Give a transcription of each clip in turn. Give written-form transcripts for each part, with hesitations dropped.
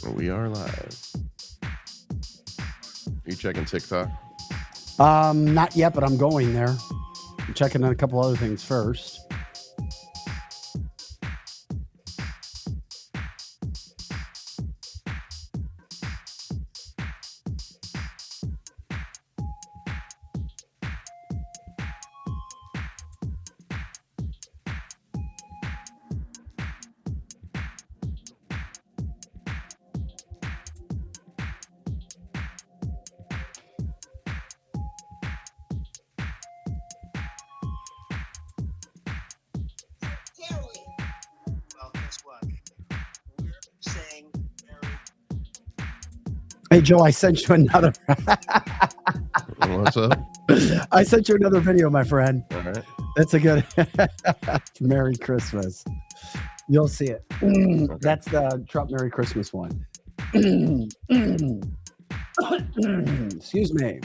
We are live. You checking TikTok? Not yet, but I'm going there. I'm checking on a couple other things first. Hey, Joe, I sent you another. What's up? I sent you another video, my friend. All right. That's a good. Merry Christmas. You'll see it. Okay. That's the Trump Merry Christmas one. Excuse me.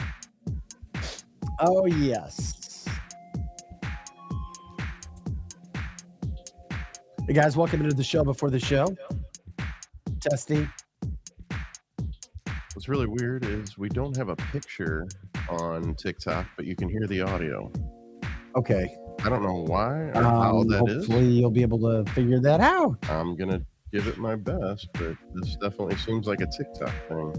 Oh, yes. Hey, guys, welcome into the show before the show. Testing. What's really weird is we don't have a picture on TikTok, but you can hear the audio. Okay. I don't know why or how that is. Hopefully you'll be able to figure that out. I'm going to give it my best, but this definitely seems like a TikTok thing.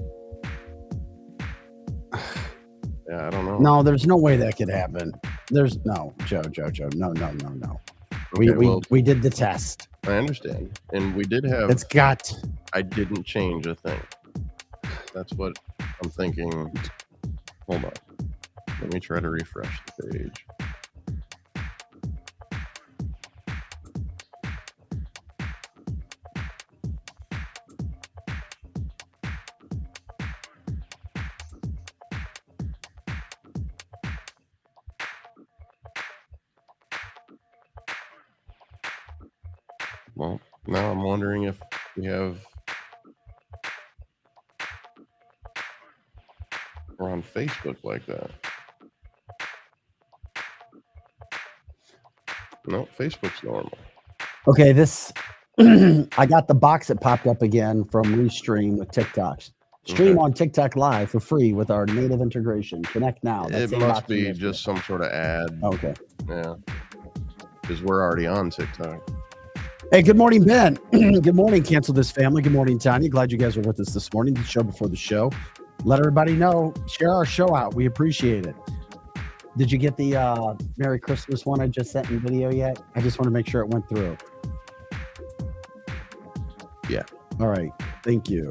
Yeah, I don't know. No, there's no way that could happen. There's no, Joe. No. Okay, We did the test. I understand. And we did have... It's got... I didn't change a thing. That's what I'm thinking. Hold on. Let me try to refresh the page. Well, now I'm wondering if we have... We're on Facebook like that. No, Facebook's normal. Okay, this... I got the box that popped up again from Restream with TikToks. Stream on TikTok Live for free with our native integration. Connect now. It must be just some sort of ad. Okay. Yeah. Because we're already on TikTok. Hey, good morning, Ben. Good morning, Cancel This Family. Good morning, Tanya. Glad you guys are with us this morning. The show before the show. Let everybody know. Share our show out. We appreciate it. Did you get the Merry Christmas one I just sent in video yet? I just want to make sure it went through. Yeah. All right. Thank you.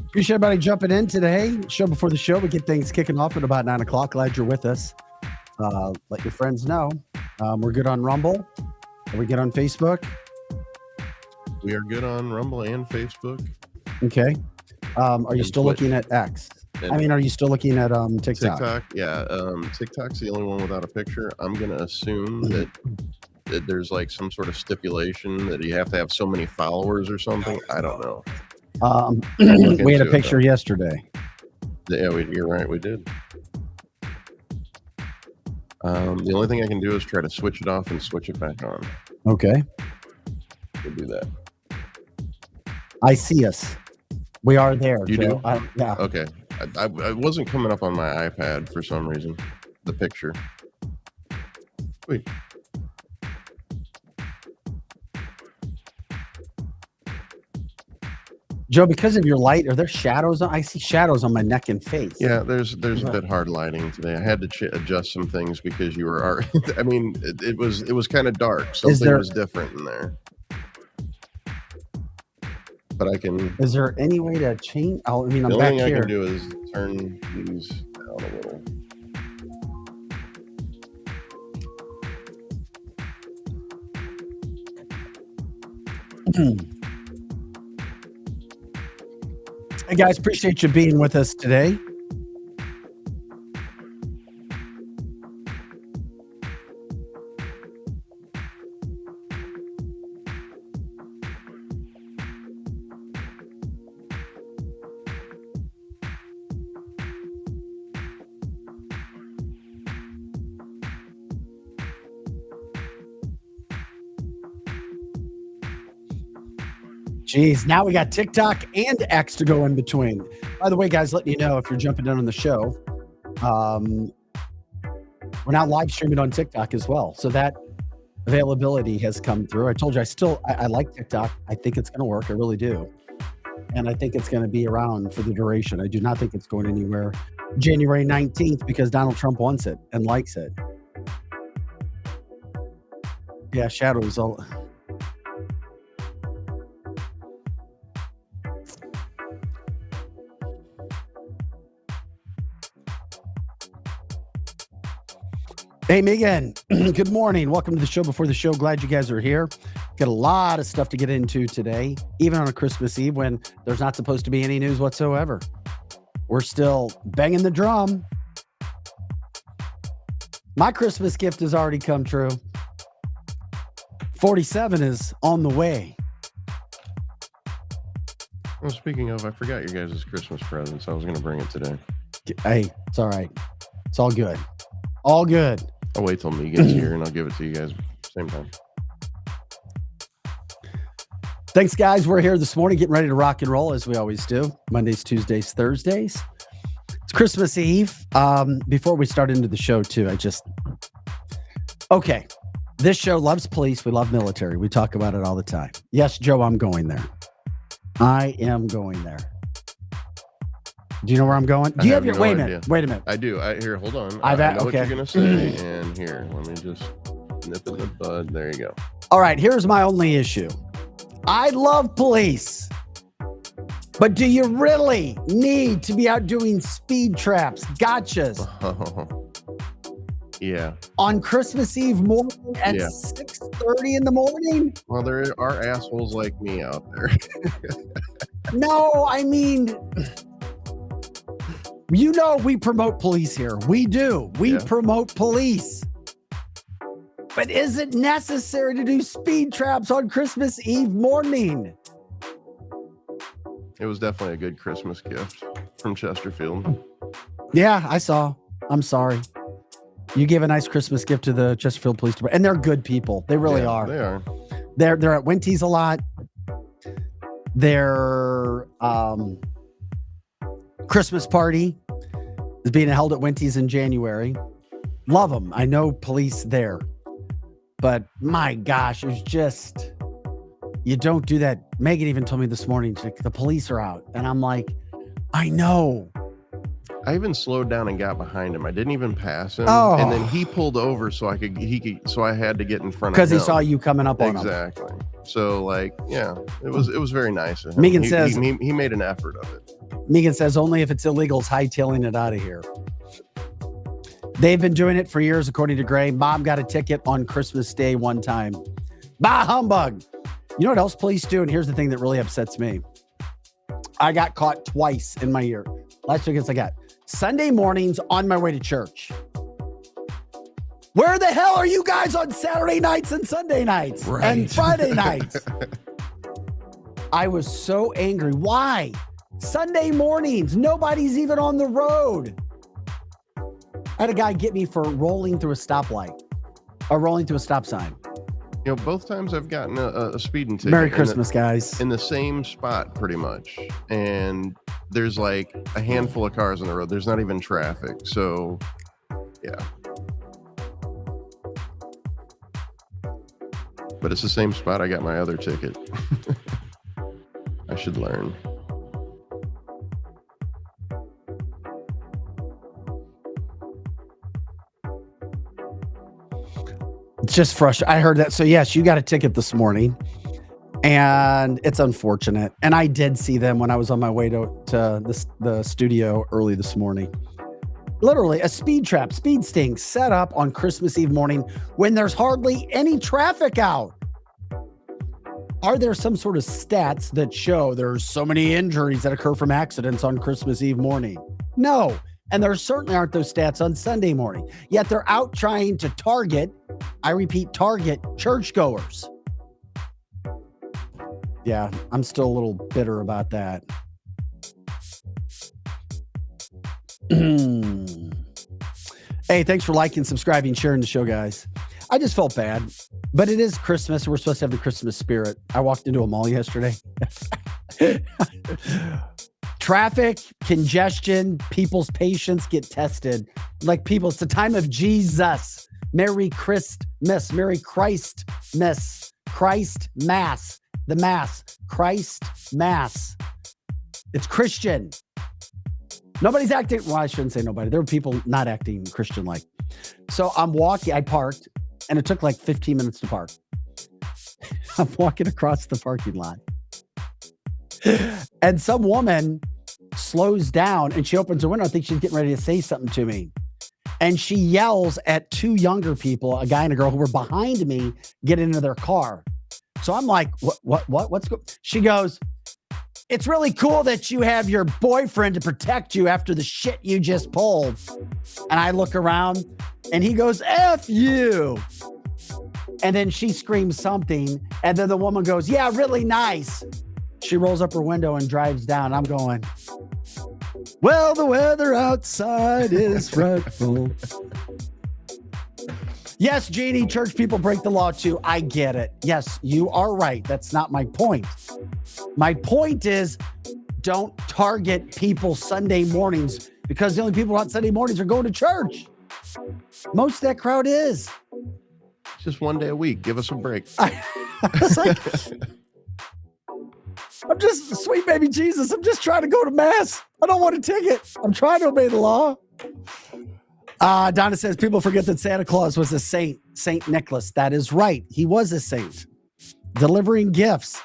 Appreciate everybody jumping in today. Show before the show. We get things kicking off at about 9 o'clock. Glad you're with us. Let your friends know. We're good on Rumble. Are we good on Facebook? We are good on Rumble and Facebook. Okay. Are you still looking at X? Are you still looking at TikTok? TikTok, yeah. TikTok's the only one without a picture. I'm going to assume that there's like some sort of stipulation that you have to have so many followers or something. I don't know. We had a picture yesterday. Yeah, you're right. We did. The only thing I can do is try to switch it off and switch it back on. Okay. We'll do that. I see us. We are there. You Joe. do? Yeah. Okay. I wasn't coming up on my iPad for some reason. The picture. Wait. Joe, because of your light, are there shadows? I see shadows on my neck and face. Yeah, there's a bit hard lighting today. I had to adjust some things because you were. It was kind of dark. Something was different in there. But I can. Is there any way to change? I'm back here. The only thing I can do is turn these down a little. Hey guys, appreciate you being with us today. Jeez, now we got TikTok and X to go in between. By the way, guys, letting you know if you're jumping in on the show, we're now live streaming on TikTok as well. So that availability has come through. I told you I like TikTok. I think it's going to work. I really do. And I think it's going to be around for the duration. I do not think it's going anywhere January 19th because Donald Trump wants it and likes it. Yeah, shadows all. Hey, Megan, good morning. Welcome to the show before the show. Glad you guys are here. Got a lot of stuff to get into today, even on a Christmas Eve when there's not supposed to be any news whatsoever. We're still banging the drum. My Christmas gift has already come true. 47 is on the way. Well, speaking of, I forgot your guys' Christmas presents. I was going to bring it today. Hey, it's all right. It's all good. All good. I'll wait till Megan's here and I'll give it to you guys same time. Thanks, guys. We're here this morning getting ready to rock and roll as we always do. Mondays, Tuesdays, Thursdays. It's Christmas Eve. Before we start into the show, too, okay. This show loves police. We love military. We talk about it all the time. Yes, Joe, I'm going there. I am going there. Do you know where I'm going? Do you have your wait a minute. I do. Here, hold on. I know what you're gonna say, and here, let me just nip it in the bud. There you go. All right, here's my only issue. I love police, but do you really need to be out doing speed traps, gotchas? Yeah. On Christmas Eve morning at 6:30 in the morning? Well, there are assholes like me out there. No, I mean, you know, we promote police here. We do. We promote police. But is it necessary to do speed traps on Christmas Eve morning? It was definitely a good Christmas gift from Chesterfield. Yeah, I saw. I'm sorry. You gave a nice Christmas gift to the Chesterfield Police Department, and they're good people. They really are. They are. They're at Winty's a lot. Their Christmas party is being held at Winty's in January. Love them. I know police there. But my gosh, it's just, you don't do that. Megan even told me this morning, the police are out. And I'm like, I know. I even slowed down and got behind him. I didn't even pass him. Oh. And then he pulled over so I had to get in front of him. Because he saw you coming up on him. Exactly. So it was very nice of him. Megan says he made an effort of it. Megan says only if it's illegal is hightailing it out of here. They've been doing it for years, according to Gray. Mom got a ticket on Christmas Day one time. Bah humbug. You know what else police do? And here's the thing that really upsets me. I got caught twice in my year. Last weekend I got Sunday mornings on my way to church. Where the hell are you guys on Saturday nights and Sunday nights and Friday nights? I was so angry. Why? Sunday mornings, nobody's even on the road. I had a guy get me for rolling through a stoplight or rolling through a stop sign. You know, both times I've gotten a speeding ticket. Merry Christmas, guys. In the same spot, pretty much. And there's like a handful of cars on the road. There's not even traffic. So, yeah. But it's the same spot I got my other ticket. I should learn. It's just frustrating. I heard that. So yes, you got a ticket this morning and it's unfortunate. And I did see them when I was on my way to the studio early this morning. Literally a speed trap, speed sting set up on Christmas Eve morning when there's hardly any traffic out. Are there some sort of stats that show there's so many injuries that occur from accidents on Christmas Eve morning? No. And there certainly aren't those stats on Sunday morning. Yet they're out trying to target, I repeat, target churchgoers. Yeah, I'm still a little bitter about that. Hey, thanks for liking, subscribing, sharing the show, guys. I just felt bad, but it is Christmas. We're supposed to have the Christmas spirit. I walked into a mall yesterday. Traffic, congestion, people's patience get tested. Like people, it's the time of Jesus. Merry Christmas, Merry Christmas, Christ Mass, the Mass, Christ Mass. It's Christian. Nobody's acting, well, I shouldn't say nobody. There were people not acting Christian-like. So I'm walking, I parked, and it took like 15 minutes to park. I'm walking across the parking lot. And some woman slows down, and she opens her window. I think she's getting ready to say something to me. And she yells at two younger people, a guy and a girl, who were behind me, get into their car. So I'm like, what's going on? She goes, it's really cool that you have your boyfriend to protect you after the shit you just pulled. And I look around and he goes, F you. And then she screams something. And then the woman goes, yeah, really nice. She rolls up her window and drives down. I'm going, well, the weather outside is frightful. Yes, Jeannie, church people break the law too. I get it. Yes, you are right. That's not my point. My point is, don't target people Sunday mornings, because the only people on Sunday mornings are going to church. Most of that crowd is. It's just one day a week. Give us a break. I was like, I'm just, sweet baby Jesus, I'm just trying to go to mass. I don't want a ticket. I'm trying to obey the law. Donna says, people forget that Santa Claus was a saint, Saint Nicholas. That is right. He was a saint. Delivering gifts.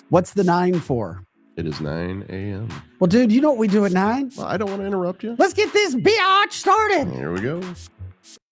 What's the 9 for? It is 9 a.m. Well, dude, you know what we do at 9? Well, I don't want to interrupt you. Let's get this biatch started. Here we go.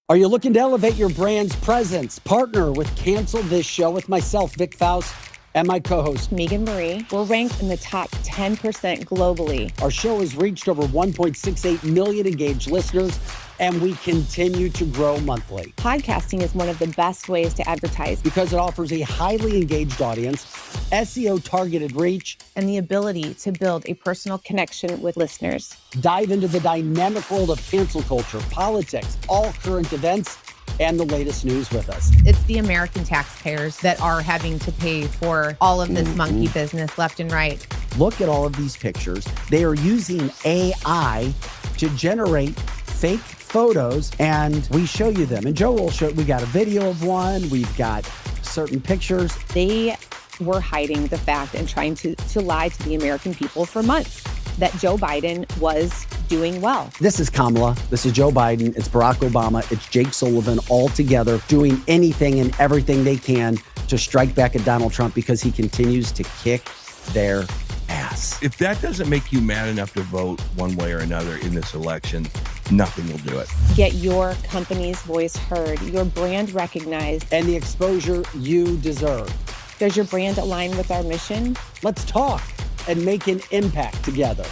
Are you looking to elevate your brand's presence? Partner with Cancel This Show with myself, Vic Faust, and my co-host, Megan Marie. We're ranked in the top 10% globally. Our show has reached over 1.68 million engaged listeners, and we continue to grow monthly. Podcasting is one of the best ways to advertise because it offers a highly engaged audience, SEO targeted reach, and the ability to build a personal connection with listeners. Dive into the dynamic world of cancel culture, politics, all current events, and the latest news with us. It's the American taxpayers that are having to pay for all of this monkey business left and right. Look at all of these pictures. They are using AI to generate fake photos, and we show you them. And Joe will show, we got a video of one, we've got certain pictures. They were hiding the fact and trying to lie to the American people for months that Joe Biden was doing well. This is Kamala. This is Joe Biden. It's Barack Obama. It's Jake Sullivan, all together doing anything and everything they can to strike back at Donald Trump because he continues to kick their ass. If that doesn't make you mad enough to vote one way or another in this election, nothing will do it. Get your company's voice heard, your brand recognized, and the exposure you deserve. Does your brand align with our mission? Let's talk and make an impact together.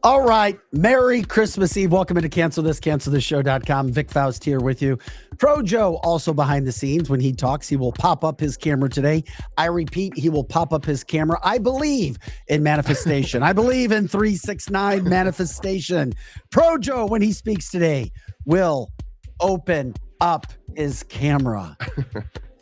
All right. Merry Christmas Eve. Welcome into cancelthisshow.com. Vic Faust here with you. Pro Joe also behind the scenes. When he talks, he will pop up his camera today. I repeat, he will pop up his camera. I believe in manifestation. I believe in 369 manifestation. Pro Joe, when he speaks today, will open up his camera.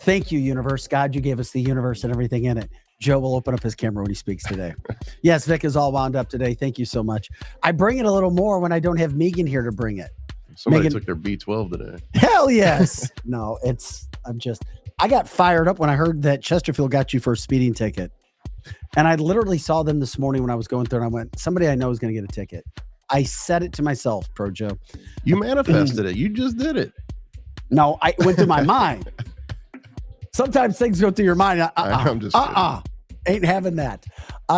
Thank you, universe. God, you gave us the universe and everything in it. Joe will open up his camera when he speaks today. Yes, Vic is all wound up today. Thank you so much. I bring it a little more when I don't have Megan here to bring it. Somebody Megan- took their B12 today. Hell yes. No, I got fired up when I heard that Chesterfield got you for a speeding ticket. And I literally saw them this morning when I was going through and I went, somebody I know is going to get a ticket. I said it to myself, Pro Joe. You manifested it. You just did it. No, I went through my mind. Sometimes things go through your mind. I'm just kidding. Ain't having that.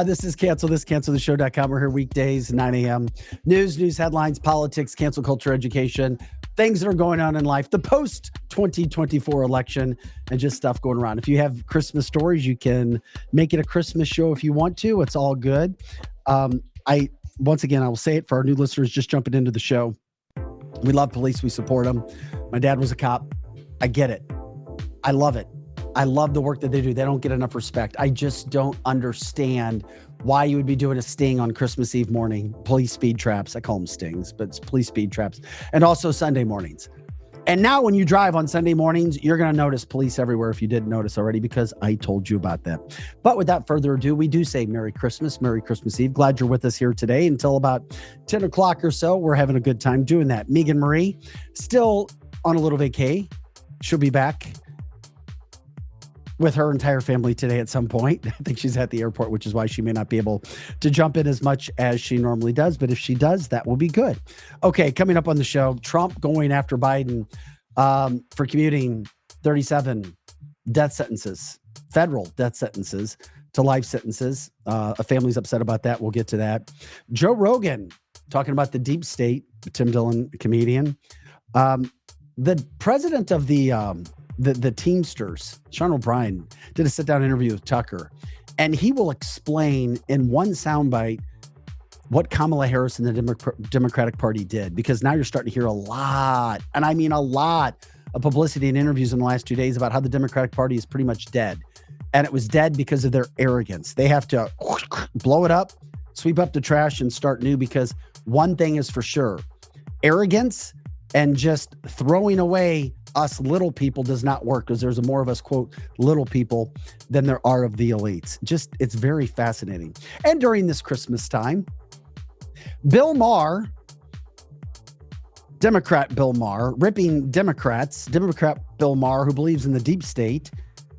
This is cancelthisshow.com. We're here weekdays, 9 a.m. News headlines, politics, cancel culture, education, things that are going on in life, the post-2024 election, and just stuff going around. If you have Christmas stories, you can make it a Christmas show if you want to. It's all good. Once again, I will say it for our new listeners just jumping into the show. We love police. We support them. My dad was a cop. I get it. I love it. I love the work that they do. They don't get enough respect. I just don't understand why you would be doing a sting on Christmas Eve morning. Police speed traps. I call them stings, but it's police speed traps. And also Sunday mornings. And now when you drive on Sunday mornings, you're going to notice police everywhere if you didn't notice already, because I told you about that. But without further ado, we do say Merry Christmas Eve. Glad you're with us here today until about 10 o'clock or so. We're having a good time doing that. Megan Marie, still on a little vacay. She'll be back with her entire family today at some point. I think she's at the airport, which is why she may not be able to jump in as much as she normally does. But if she does, that will be good. Okay, coming up on the show, Trump going after Biden for commuting 37 death sentences, federal death sentences to life sentences. A family's upset about that. We'll get to that. Joe Rogan talking about the deep state, Tim Dillon, comedian. The president of the Teamsters, Sean O'Brien, did a sit-down interview with Tucker, and he will explain in one soundbite what Kamala Harris and the Democratic Party did, because now you're starting to hear a lot, and I mean a lot, of publicity and interviews in the last 2 days about how the Democratic Party is pretty much dead, and it was dead because of their arrogance. They have to blow it up, sweep up the trash, and start new, because one thing is for sure, arrogance and just throwing away us little people does not work, because there's more of us, quote, little people than there are of the elites. Just, it's very fascinating. And during this Christmas time, Bill Maher, Democrat Bill Maher, ripping Democrats, Democrat Bill Maher, who believes in the deep state,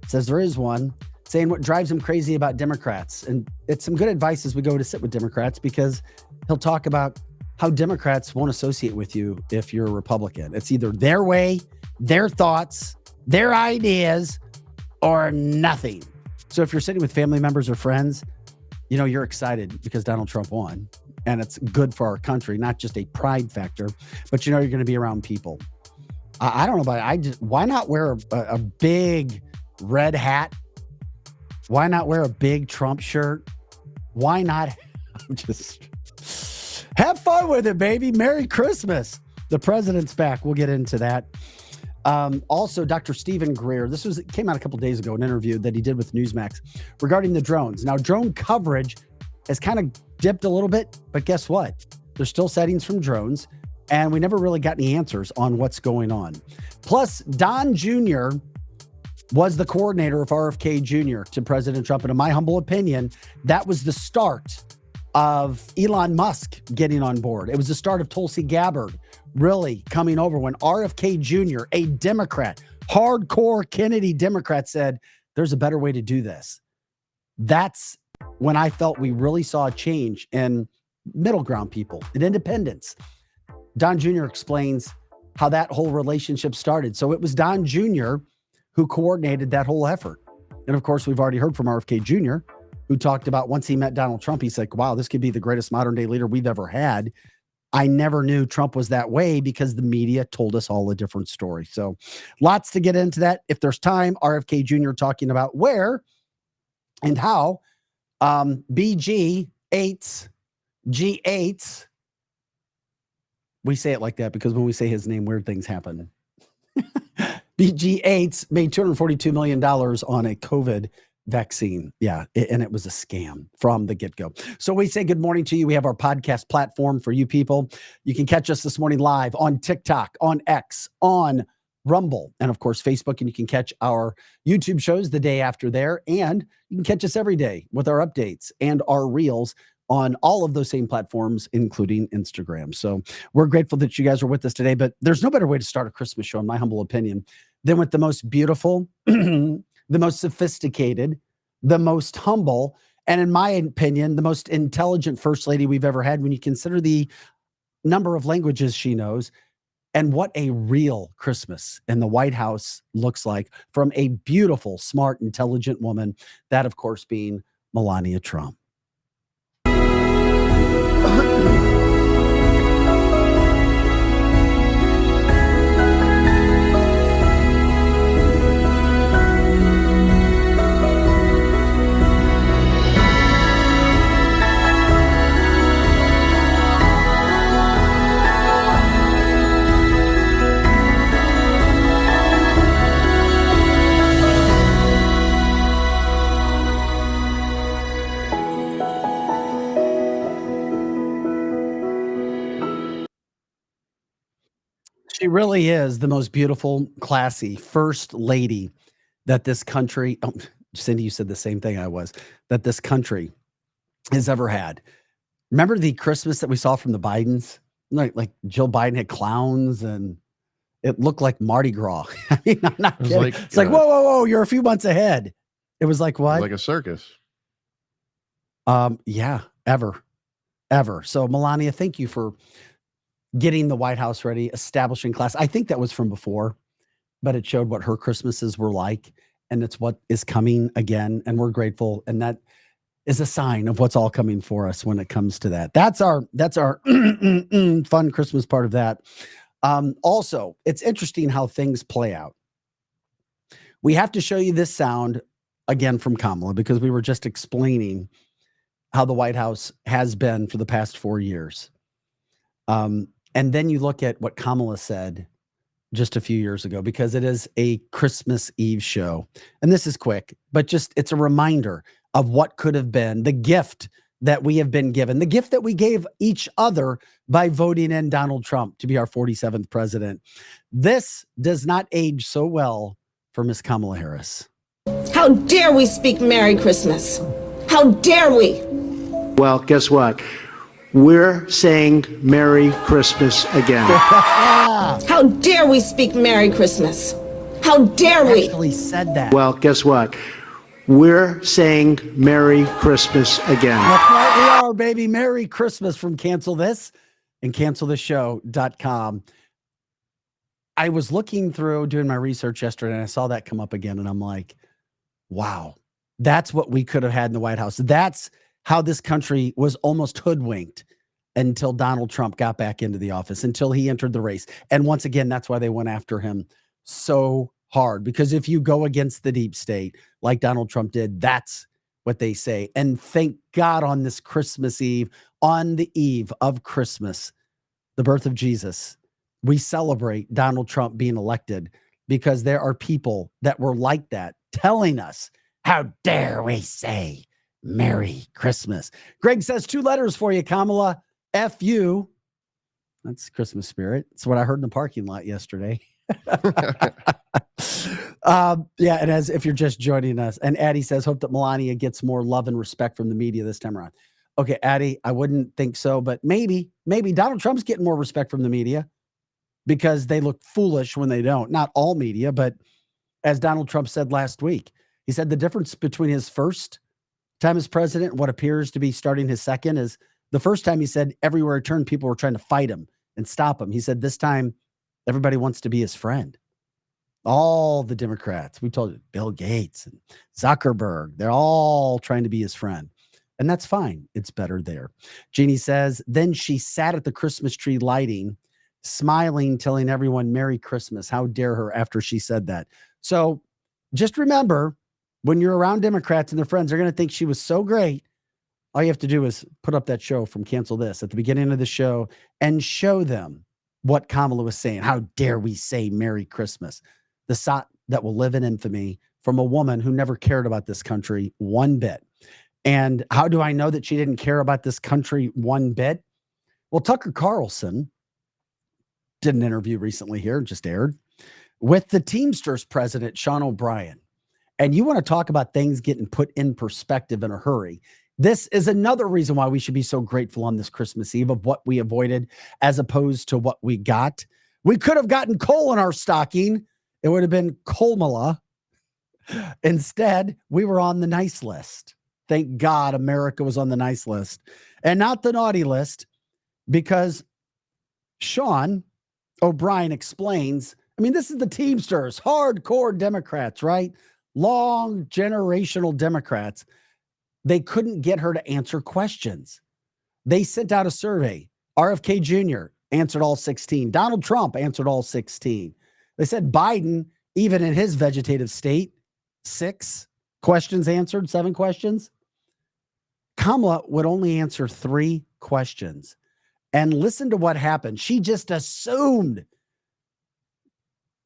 says there is one, saying what drives him crazy about Democrats. And it's some good advice as we go to sit with Democrats, because he'll talk about how Democrats won't associate with you if you're a Republican. It's either their way, their thoughts, their ideas, or nothing. So if you're sitting with family members or friends, you know, you're excited because Donald Trump won, and it's good for our country, not just a pride factor, but you know, you're going to be around people. I don't know about it. Why not wear a big red hat? Why not wear a big Trump shirt? Why not just have fun with it, baby? Merry Christmas. The president's back. We'll get into that. Also, Dr. Stephen Greer, came out a couple days ago, an interview that he did with Newsmax regarding the drones. Now, drone coverage has kind of dipped a little bit, but guess what? There's still sightings from drones, and we never really got any answers on what's going on. Plus, Don Jr. was the coordinator of RFK Jr. to President Trump, and in my humble opinion, that was the start of Elon Musk getting on board. It was the start of Tulsi Gabbard really coming over when RFK Jr., a Democrat, hardcore Kennedy Democrat, said, there's a better way to do this. That's when I felt we really saw a change in middle ground people and independents. Don Jr. explains how that whole relationship started. So it was Don Jr. who coordinated that whole effort. And of course, we've already heard from RFK Jr., who talked about once he met Donald Trump, he's like, wow, this could be the greatest modern day leader we've ever had. I never knew Trump was that way because the media told us all a different story. So lots to get into that. If there's time, RFK Jr. talking about where and how BG8s, G8s, we say it like that because when we say his name, weird things happen. BG8s made $242 million on a COVID vaccine. Yeah. And it was a scam from the get-go. So we say good morning to you. We have our podcast platform for you people. You can catch us this morning live on TikTok, on X, on Rumble, and of course, Facebook. And you can catch our YouTube shows the day after there. And you can catch us every day with our updates and our reels on all of those same platforms, including Instagram. So we're grateful that you guys are with us today. But there's no better way to start a Christmas show, in my humble opinion, than with the most beautiful, the most sophisticated, the most humble, and in my opinion, the most intelligent first lady we've ever had when you consider the number of languages she knows and what a real Christmas in the White House looks like from a beautiful, smart, intelligent woman, that, of course, being Melania Trump. She really is the most beautiful, classy first lady that this country, Cindy, you said the same thing that this country has ever had. Remember the Christmas that we saw from the Bidens? Like Jill Biden had clowns and it looked like Mardi Gras. I mean, I'm not kidding. It's like, whoa, whoa, whoa, you're a few months ahead. It was like what? Like a circus. Yeah, ever. So Melania, thank you for getting the White House ready, establishing class. I think that was from before, but it showed what her Christmases were like, and it's what is coming again. And we're grateful. And that is a sign of what's all coming for us when it comes to that. That's our fun Christmas part of that. Also, it's interesting how things play out. We have to show you this sound again from Kamala because we were just explaining how the White House has been for the past 4 years. And then you look at what Kamala said just a few years ago, because it is a Christmas Eve show. And this is quick, but it's a reminder of what could have been the gift that we have been given, the gift that we gave each other by voting in Donald Trump to be our 47th president. This does not age so well for Miss Kamala Harris. How dare we speak Merry Christmas? How dare we? Well, guess what? We're saying Merry Christmas again. How dare we speak Merry Christmas? How dare we? Actually said that. Well, guess what? We're saying Merry Christmas again. That's right, we are, baby. Merry Christmas from Cancel This and cancelthisshow.com. I was looking through, doing my research yesterday, and I saw that come up again, and I'm like, wow, that's what we could have had in the White House. That's how this country was almost hoodwinked until Donald Trump got back into the office, until he entered the race. And once again, that's why they went after him so hard, because if you go against the deep state like Donald Trump did, that's what they say. And thank God on this Christmas Eve, on the eve of Christmas, the birth of Jesus, we celebrate Donald Trump being elected, because there are people that were like that telling us, how dare we say Merry Christmas. Greg says 2 letters for you, Kamala. F-U. That's Christmas spirit. It's what I heard in the parking lot yesterday. Yeah, and as if you're just joining us, and Addie says, hope that Melania gets more love and respect from the media this time around. Okay, Addie, I wouldn't think so, but maybe Donald Trump's getting more respect from the media because they look foolish when they don't. Not all media, but as Donald Trump said last week, he said the difference between his first time as president and what appears to be starting his second is the first time he said everywhere he turned, people were trying to fight him and stop him. He said this time everybody wants to be his friend. All the Democrats, we told you, Bill Gates and Zuckerberg, they're all trying to be his friend. And that's fine. It's better there. Jeannie says, then she sat at the Christmas tree lighting, smiling, telling everyone Merry Christmas. How dare her after she said that. So just remember, when you're around Democrats and their friends, they're going to think she was so great. All you have to do is put up that show from Cancel This at the beginning of the show and show them what Kamala was saying. How dare we say Merry Christmas? The sot that will live in infamy from a woman who never cared about this country one bit. And how do I know that she didn't care about this country one bit? Well, Tucker Carlson did an interview recently here, just aired, with the Teamsters president, Sean O'Brien. And you want to talk about things getting put in perspective in a hurry. This is another reason why we should be so grateful on this Christmas Eve of what we avoided as opposed to what we got. We could have gotten coal in our stocking. It would have been Colmala. Instead, we were on the nice list. Thank God America was on the nice list and not the naughty list, because Sean O'Brien explains, I mean, this is the Teamsters, hardcore Democrats, right? Long generational Democrats. They couldn't get her to answer questions. They sent out a survey. RFK Jr. answered all 16. Donald Trump answered all 16. They said Biden, even in his vegetative state, 6 questions answered, 7 questions. Kamala would only answer 3 questions. And listen to what happened. She just assumed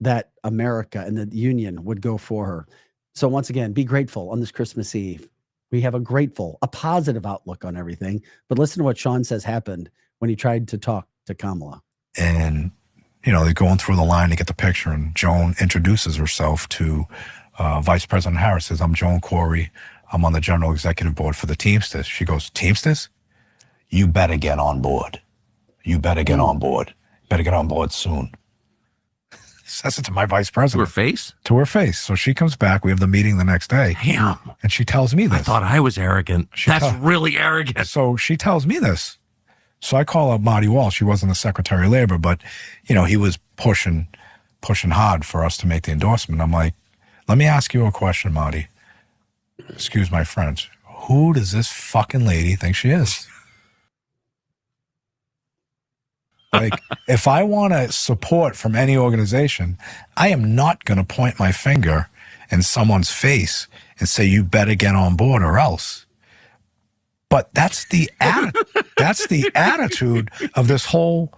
that America and the union would go for her. So once again, be grateful on this Christmas Eve. We have a positive outlook on everything. But listen to what Sean says happened when he tried to talk to Kamala. And, they're going through the line to get the picture. And Joan introduces herself to Vice President Harris, says, "I'm Joan Corey. I'm on the General Executive Board for the Teamsters." She goes, "Teamsters? You better get on board. You better get on board. Better get on board soon." Says it to my vice president. To her face? To her face. So she comes back. We have the meeting the next day. Damn. And she tells me this. I thought I was arrogant. That's really arrogant. So she tells me this. So I call up Marty Walsh. He wasn't the Secretary of Labor, but, he was pushing hard for us to make the endorsement. I'm like, let me ask you a question, Marty. Excuse my French. Who does this fucking lady think she is? Like, if I want to support from any organization, I am not going to point my finger in someone's face and say, you better get on board or else. But that's the attitude of this whole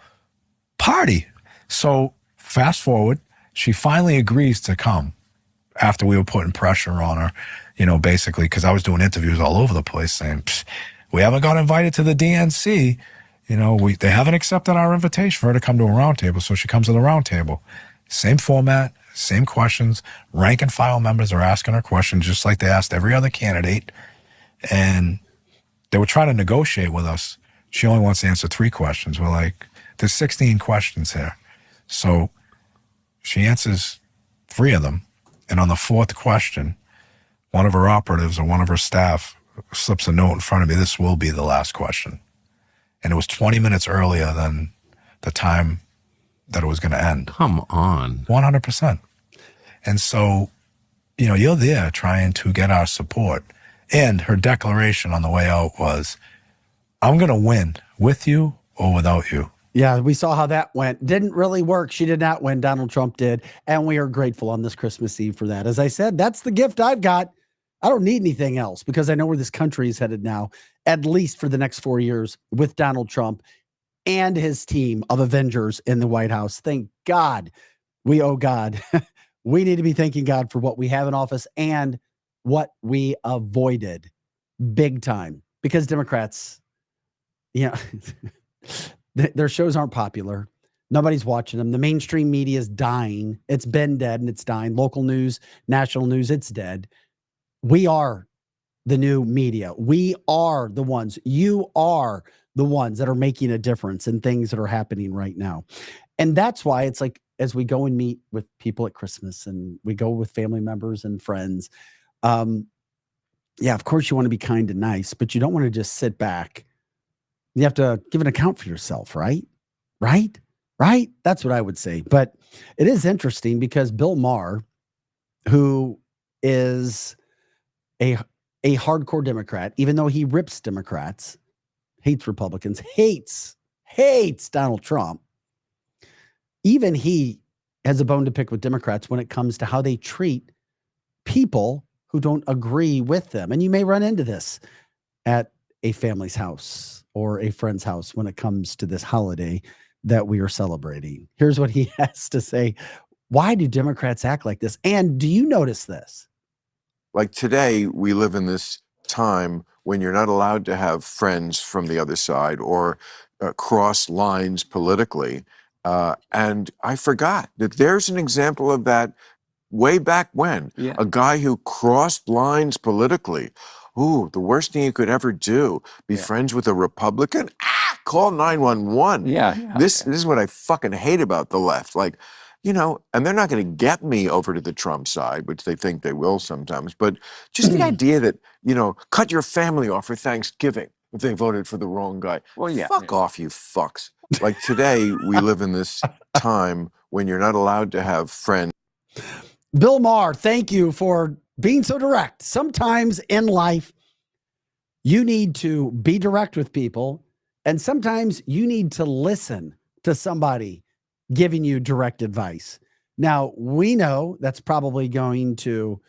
party. So fast forward, she finally agrees to come after we were putting pressure on her, basically, because I was doing interviews all over the place saying, we haven't got invited to the DNC. They haven't accepted our invitation for her to come to a roundtable, so she comes to the roundtable. Same format, same questions. Rank and file members are asking her questions just like they asked every other candidate. And they were trying to negotiate with us. She only wants to answer 3 questions. We're like, there's 16 questions here. So she answers 3 of them. And on the 4th question, one of her operatives or one of her staff slips a note in front of me. This will be the last question. And it was 20 minutes earlier than the time that it was going to end. Come on. 100%. And so, you're there trying to get our support. And her declaration on the way out was, I'm going to win with you or without you. Yeah, we saw how that went. Didn't really work. She did not win. Donald Trump did. And we are grateful on this Christmas Eve for that. As I said, that's the gift I've got. I don't need anything else because I know where this country is headed now, at least for the next 4 years with Donald Trump and his team of Avengers in the White House. Thank God. We owe God. We need to be thanking God for what we have in office and what we avoided big time, because Democrats, their shows aren't popular. Nobody's watching them. The mainstream media is dying. It's been dead and it's dying. Local news, national news, it's dead. We are the new media. We are the ones. You are the ones that are making a difference in things that are happening right now. And that's why it's like, as we go and meet with people at Christmas and we go with family members and friends, of course you want to be kind and nice, but you don't want to just sit back. You have to give an account for yourself, right? Right? That's what I would say. But it is interesting because Bill Maher, who is a hardcore Democrat, even though he rips Democrats, hates Republicans, hates Donald Trump, even he has a bone to pick with Democrats when it comes to how they treat people who don't agree with them. And you may run into this at a family's house or a friend's house when it comes to this holiday that we are celebrating. Here's what he has to say. Why do Democrats act like this? And do you notice this? Like today, we live in this time when you're not allowed to have friends from the other side or cross lines politically. And I forgot that there's an example of that way back when. Yeah. A guy who crossed lines politically. Ooh, the worst thing you could ever do, be friends with a Republican? Call 911. Yeah. This is what I fucking hate about the left. Like, you know, and they're not going to get me over to the Trump side, which they think they will sometimes. But just the idea that, you know, cut your family off for Thanksgiving if they voted for the wrong guy. Well, yeah. Fuck off, you fucks. Like today, we live in this time when you're not allowed to have friends. Bill Maher, thank you for being so direct. Sometimes in life, you need to be direct with people, and sometimes you need to listen to somebody giving you direct advice. Now, we know that's probably going to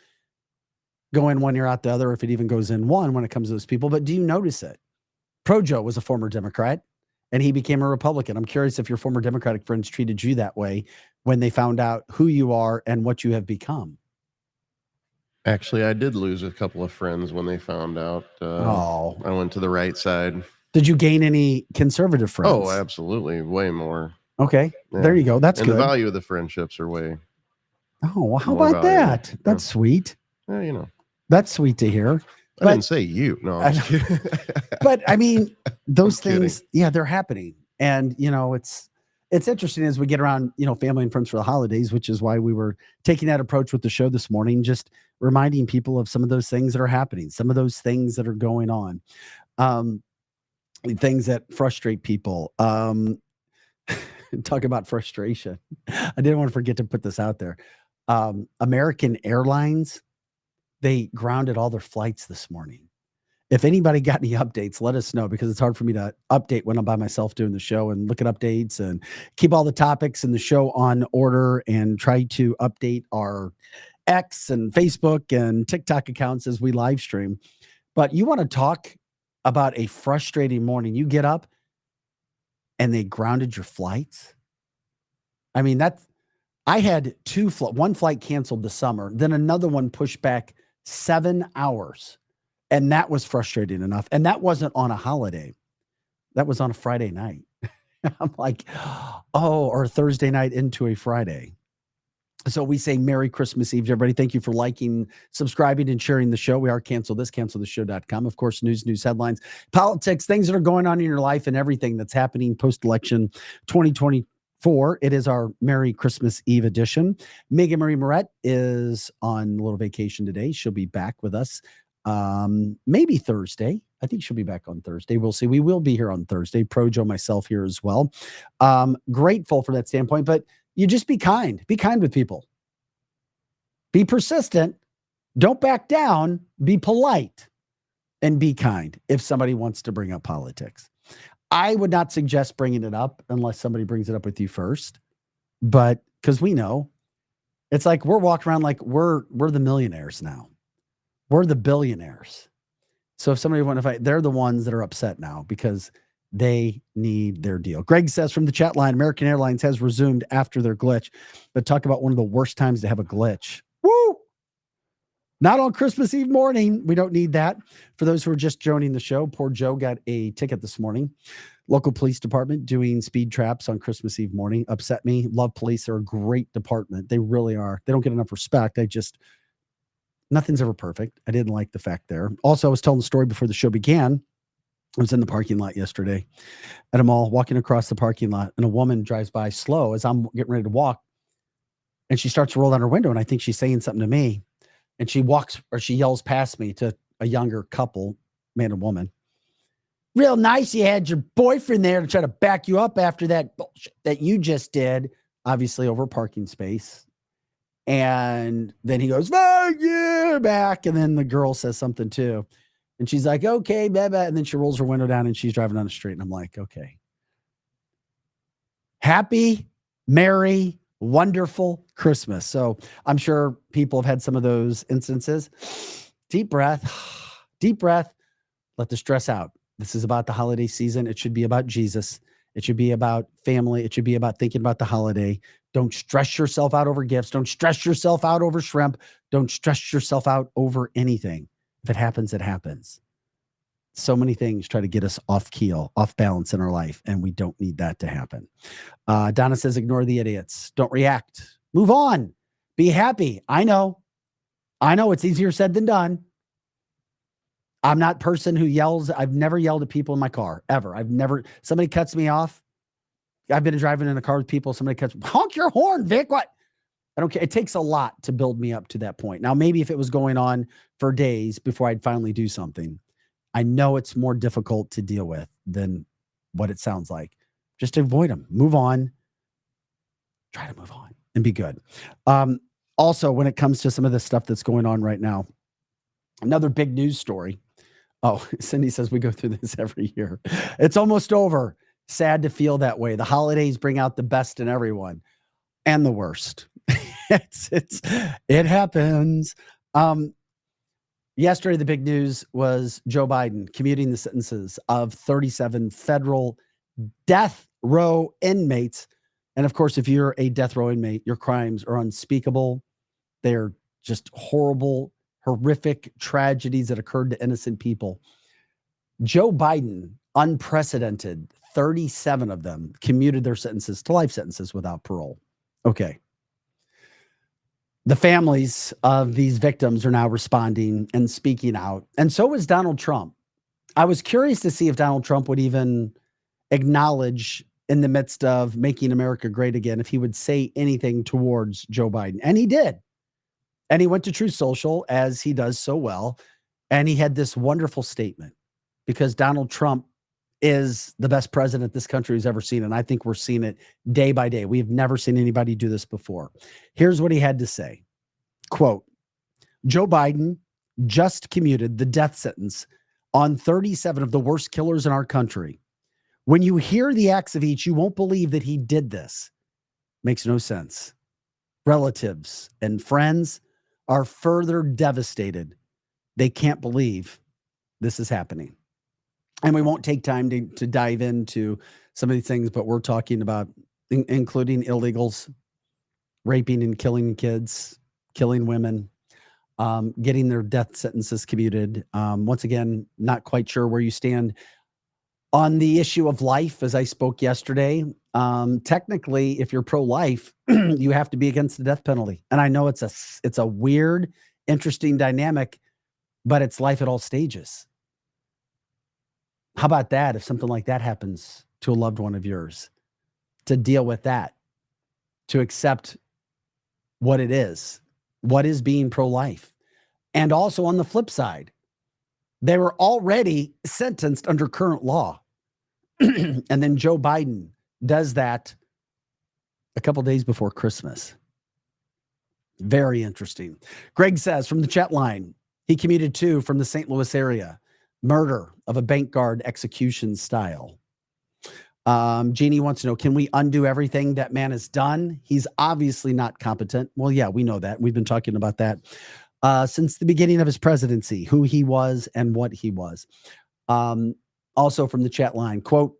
go in one ear out the other, if it even goes in one when it comes to those people. But do you notice it? Projo was a former Democrat, and he became a Republican. I'm curious if your former Democratic friends treated you that way when they found out who you are and what you have become. Actually, I did lose a couple of friends when they found out. I went to the right side. Did you gain any conservative friends? Oh, absolutely. Way more. Okay. Yeah. There you go. That's and good. The value of the friendships are way. Oh, well, how more about valuable. that? That's sweet. Yeah, you know. That's sweet to hear. I didn't say you. No, I'm just kidding. But I mean, those I'm kidding. things, yeah, they're happening. And, you know, it's interesting as we get around, you know, family and friends for the holidays, which is why we were taking that approach with the show this morning, just reminding people of some of those things that are happening, some of those things that are going on, things that frustrate people. Talk about frustration. I didn't want to forget to put this out there. American Airlines, they grounded all their flights this morning. If anybody got any updates, let us know, because it's hard for me to update when I'm by myself doing the show and look at updates and keep all the topics in the show on order and try to update our X and Facebook and TikTok accounts as we live stream. But you want to talk about a frustrating morning. You get up and they grounded your flights. I mean, I had one flight canceled this summer, then another one pushed back 7 hours. And that was frustrating enough. And that wasn't on a holiday. That was on a Friday night. I'm like, oh, or Thursday night into a Friday. So we say Merry Christmas Eve to everybody. Thank you for liking, subscribing, and sharing the show. We are canceltheshow.com. Of course, news, headlines, politics, things that are going on in your life, and everything that's happening post-election 2024. It is our Merry Christmas Eve edition. Megan Marie Moret is on a little vacation today. She'll be back with us maybe Thursday. I think she'll be back on Thursday. We'll see. We will be here on Thursday. Projo, myself here as well. Grateful for that standpoint, but you just be kind. Be kind with people. Be persistent. Don't back down. Be polite and be kind if somebody wants to bring up politics. I would not suggest bringing it up unless somebody brings it up with you first. But because we know, it's like we're walking around like we're the millionaires now. We're the billionaires. So if somebody want to fight, they're the ones that are upset now because they need their deal. Greg says from the chat line, American Airlines has resumed after their glitch, but talk about one of the worst times to have a glitch. Woo! Not on Christmas Eve morning. We don't need that. For those who are just joining the show, poor Joe got a ticket this morning. Local police department doing speed traps on Christmas Eve morning. Upset me. Love police. They're a great department. They really are. They don't get enough respect. Nothing's ever perfect. I didn't like the fact there. Also, I was telling the story before the show began. I was in the parking lot yesterday at a mall, walking across the parking lot, and a woman drives by slow as I'm getting ready to walk. And she starts to roll down her window, and I think she's saying something to me. And she yells past me to a younger couple, man and woman. Real nice you had your boyfriend there to try to back you up after that bullshit that you just did, obviously over parking space. And then he goes, "Fuck you," back. And then the girl says something too. And she's like, "Okay, baby." And then she rolls her window down and she's driving down the street. And I'm like, okay. Happy, merry, wonderful Christmas. So I'm sure people have had some of those instances. Deep breath, deep breath. Let the stress out. This is about the holiday season. It should be about Jesus. It should be about family. It should be about thinking about the holiday. Don't stress yourself out over gifts. Don't stress yourself out over shrimp. Don't stress yourself out over anything. If it happens, it happens. So many things try to get us off keel, off balance in our life, and we don't need that to happen. Donna says, ignore the idiots. Don't react. Move on. Be happy. I know it's easier said than done. I'm not a person who yells. I've never yelled at people in my car, ever. Somebody cuts me off. I've been driving in a car with people. Somebody cuts, honk your horn, Vic. What? I don't care. It takes a lot to build me up to that point. Now, maybe if it was going on for days before I'd finally do something, I know it's more difficult to deal with than what it sounds like. Just avoid them. Move on. Try to move on and be good. Also, when it comes to some of the stuff that's going on right now, another big news story. Oh, Cindy says we go through this every year. It's almost over. Sad to feel that way. The holidays bring out the best in everyone and the worst. It happens. Yesterday, the big news was Joe Biden commuting the sentences of 37 federal death row inmates. And of course, if you're a death row inmate, your crimes are unspeakable. They're just horrible, horrific tragedies that occurred to innocent people. Joe Biden, unprecedented, 37 of them commuted their sentences to life sentences without parole. Okay. The families of these victims are now responding and speaking out. And so is Donald Trump. I was curious to see if Donald Trump would even acknowledge, in the midst of making America great again, if he would say anything towards Joe Biden. And he did. And he went to Truth Social, as he does so well. And he had this wonderful statement, because Donald Trump is the best president this country has ever seen. And I think we're seeing it day by day. We've never seen anybody do this before. Here's what he had to say. Quote, Joe Biden just commuted the death sentence on 37 of the worst killers in our country. When you hear the acts of each, you won't believe that he did this. Makes no sense. Relatives and friends are further devastated. They can't believe this is happening. And we won't take time to dive into some of these things, but we're talking about including illegals, raping and killing kids, killing women, getting their death sentences commuted. Once again, not quite sure where you stand on the issue of life, as I spoke yesterday. Technically, if you're pro-life, you have to be against the death penalty. And I know it's a weird, interesting dynamic, but it's life at all stages. How about that? If something like that happens to a loved one of yours, to deal with that, to accept what it is, what is being pro-life. And also on the flip side, they were already sentenced under current law. And then Joe Biden does that a couple days before Christmas. Very interesting. Greg says from the chat line, he commuted too from the St. Louis area. Murder of a bank guard execution style. Jeannie wants to know, can we undo everything that man has done? He's obviously not competent. Well, yeah, we know that. We've been talking about that since the beginning of his presidency, who he was and what he was. Also from the chat line, quote,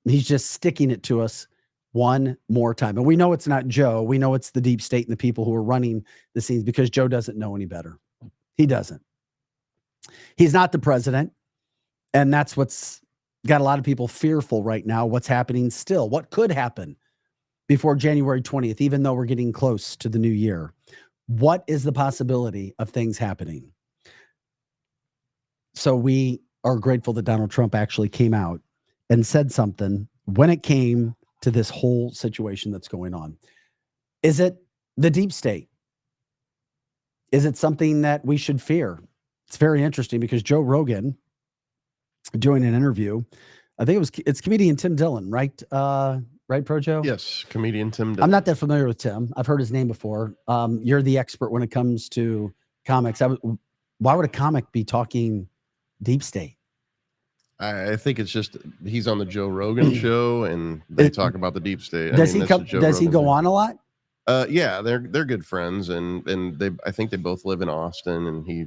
he's just sticking it to us one more time. And we know it's not Joe. We know it's the deep state and the people who are running the scenes, because Joe doesn't know any better. He doesn't. He's not the president. And that's what's got a lot of people fearful right now. What's happening still? What could happen before January 20th, even though we're getting close to the new year? What is the possibility of things happening? So we are grateful that Donald Trump actually came out and said something when it came to this whole situation that's going on. Is it the deep state? Is it something that we should fear? It's very interesting because Joe Rogan, doing an interview, I think it's comedian Tim Dillon, right? Right, Pro Joe? Yes, comedian Tim Dillon. I'm not that familiar with Tim. I've heard his name before. You're the expert when it comes to comics. Why would a comic be talking deep state? I think it's just he's on the Joe Rogan show and they talk about the deep state. Does he go on a lot? Yeah, they're good friends, and I think they both live in Austin, and he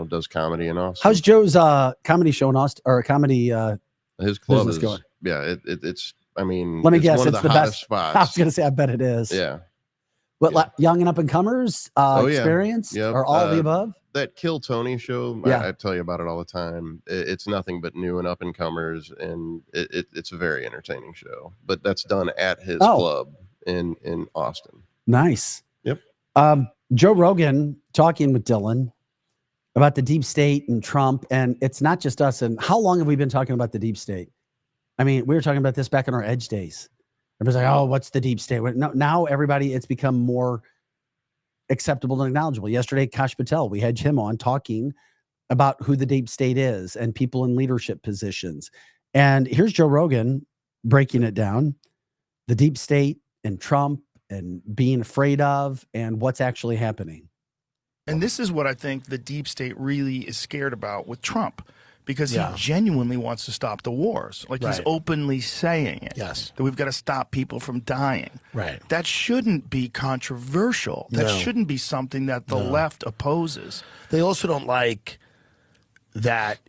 does comedy in Austin. How's Joe's comedy show in Austin, or comedy his club is going? Yeah, it's I mean, let me guess, one it's of the the hottest best spots. I was gonna say, I bet it is. Yeah. young and up and comers, experience, or all the above? That Kill Tony show, Yeah. I tell you about it all the time. It's nothing but new and up and comers, and it's a very entertaining show. But that's done at his club in Austin. Nice. Yep. Joe Rogan talking with Dylan about the deep state and Trump, and it's not just us. And how long have we been talking about the deep state? I mean, we were talking about this back in our Edge days. Everybody's like, "Oh, what's the deep state?" No, now everybody, it's become more acceptable and acknowledgeable. Yesterday, Kash Patel, we had him on talking about who the deep state is and people in leadership positions. And here's Joe Rogan breaking it down, the deep state and Trump and being afraid of and what's actually happening. And this is what I think the deep state really is scared about with Trump, because he genuinely wants to stop the wars. Like he's openly saying it. Yes. That we've got to stop people from dying. Right. That shouldn't be controversial. That shouldn't be something that the left opposes. They also don't like that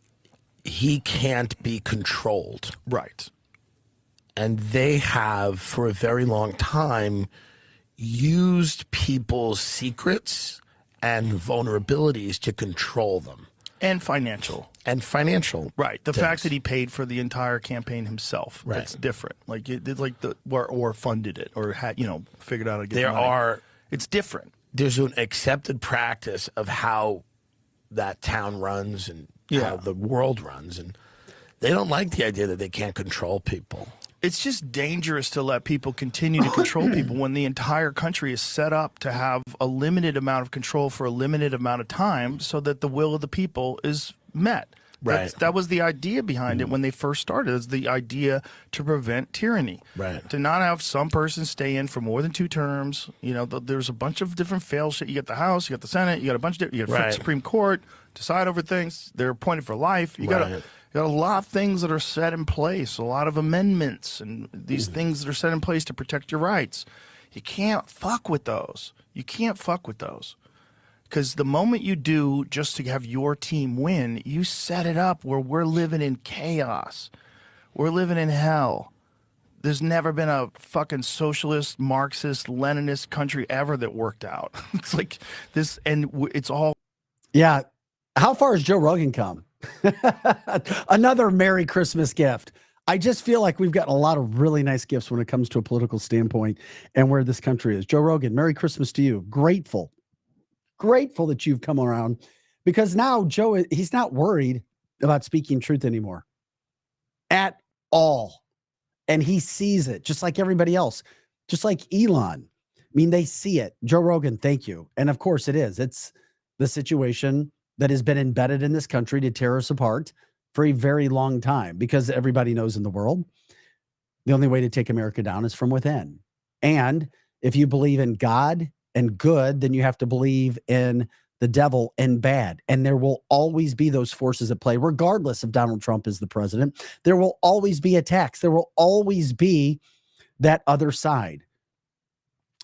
he can't be controlled. Right. And they have, for a very long time, used people's secrets and vulnerabilities to control them. And financial. Right. The fact that he paid for the entire campaign himself. Right. That's different. Like it did, like or funded it, or had, figured out how to get There money. It's different. There's an accepted practice of how that town runs and how the world runs, and they don't like the idea that they can't control people. It's just dangerous to let people continue to control people when the entire country is set up to have a limited amount of control for a limited amount of time so that the will of the people is met. Right. That was the idea behind it when they first started. It's the idea to prevent tyranny. Right. To not have some person stay in for more than 2 terms. There's a bunch of different fail shit. You got the House, you got the Senate, you got a bunch of you got the Supreme Court, decide over things. They're appointed for life. You got a lot of things that are set in place, a lot of amendments and these things that are set in place to protect your rights. You can't fuck with those. Because the moment you do just to have your team win, you set it up where we're living in chaos. We're living in hell. There's never been a fucking socialist, Marxist, Leninist country ever that worked out. It's like this, and it's all. Yeah. How far has Joe Rogan come? Another Merry Christmas gift. I just feel like we've gotten a lot of really nice gifts when it comes to a political standpoint and where this country is. Joe Rogan, Merry Christmas to you. Grateful that you've come around, because now Joe, he's not worried about speaking truth anymore at all. And he sees it just like everybody else, just like Elon. I mean, they see it. Joe Rogan, thank you. And of course it is. It's the situation that has been embedded in this country to tear us apart for a very long time, because everybody knows in the world, the only way to take America down is from within. And if you believe in God and good, then you have to believe in the devil and bad. And there will always be those forces at play, regardless if Donald Trump is the president. There will always be attacks. There will always be that other side.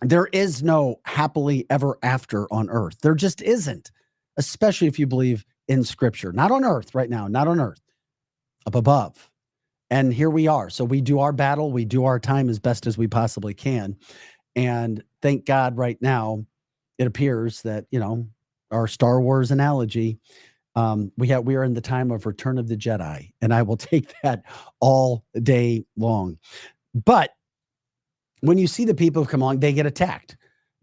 There is no happily ever after on earth. There just isn't. Especially if you believe in scripture, not on earth right now, not on earth, up above. And here we are. So we do our battle. We do our time as best as we possibly can. And thank God right now, it appears that, our Star Wars analogy, we are in the time of Return of the Jedi, and I will take that all day long. But when you see the people who come along, they get attacked.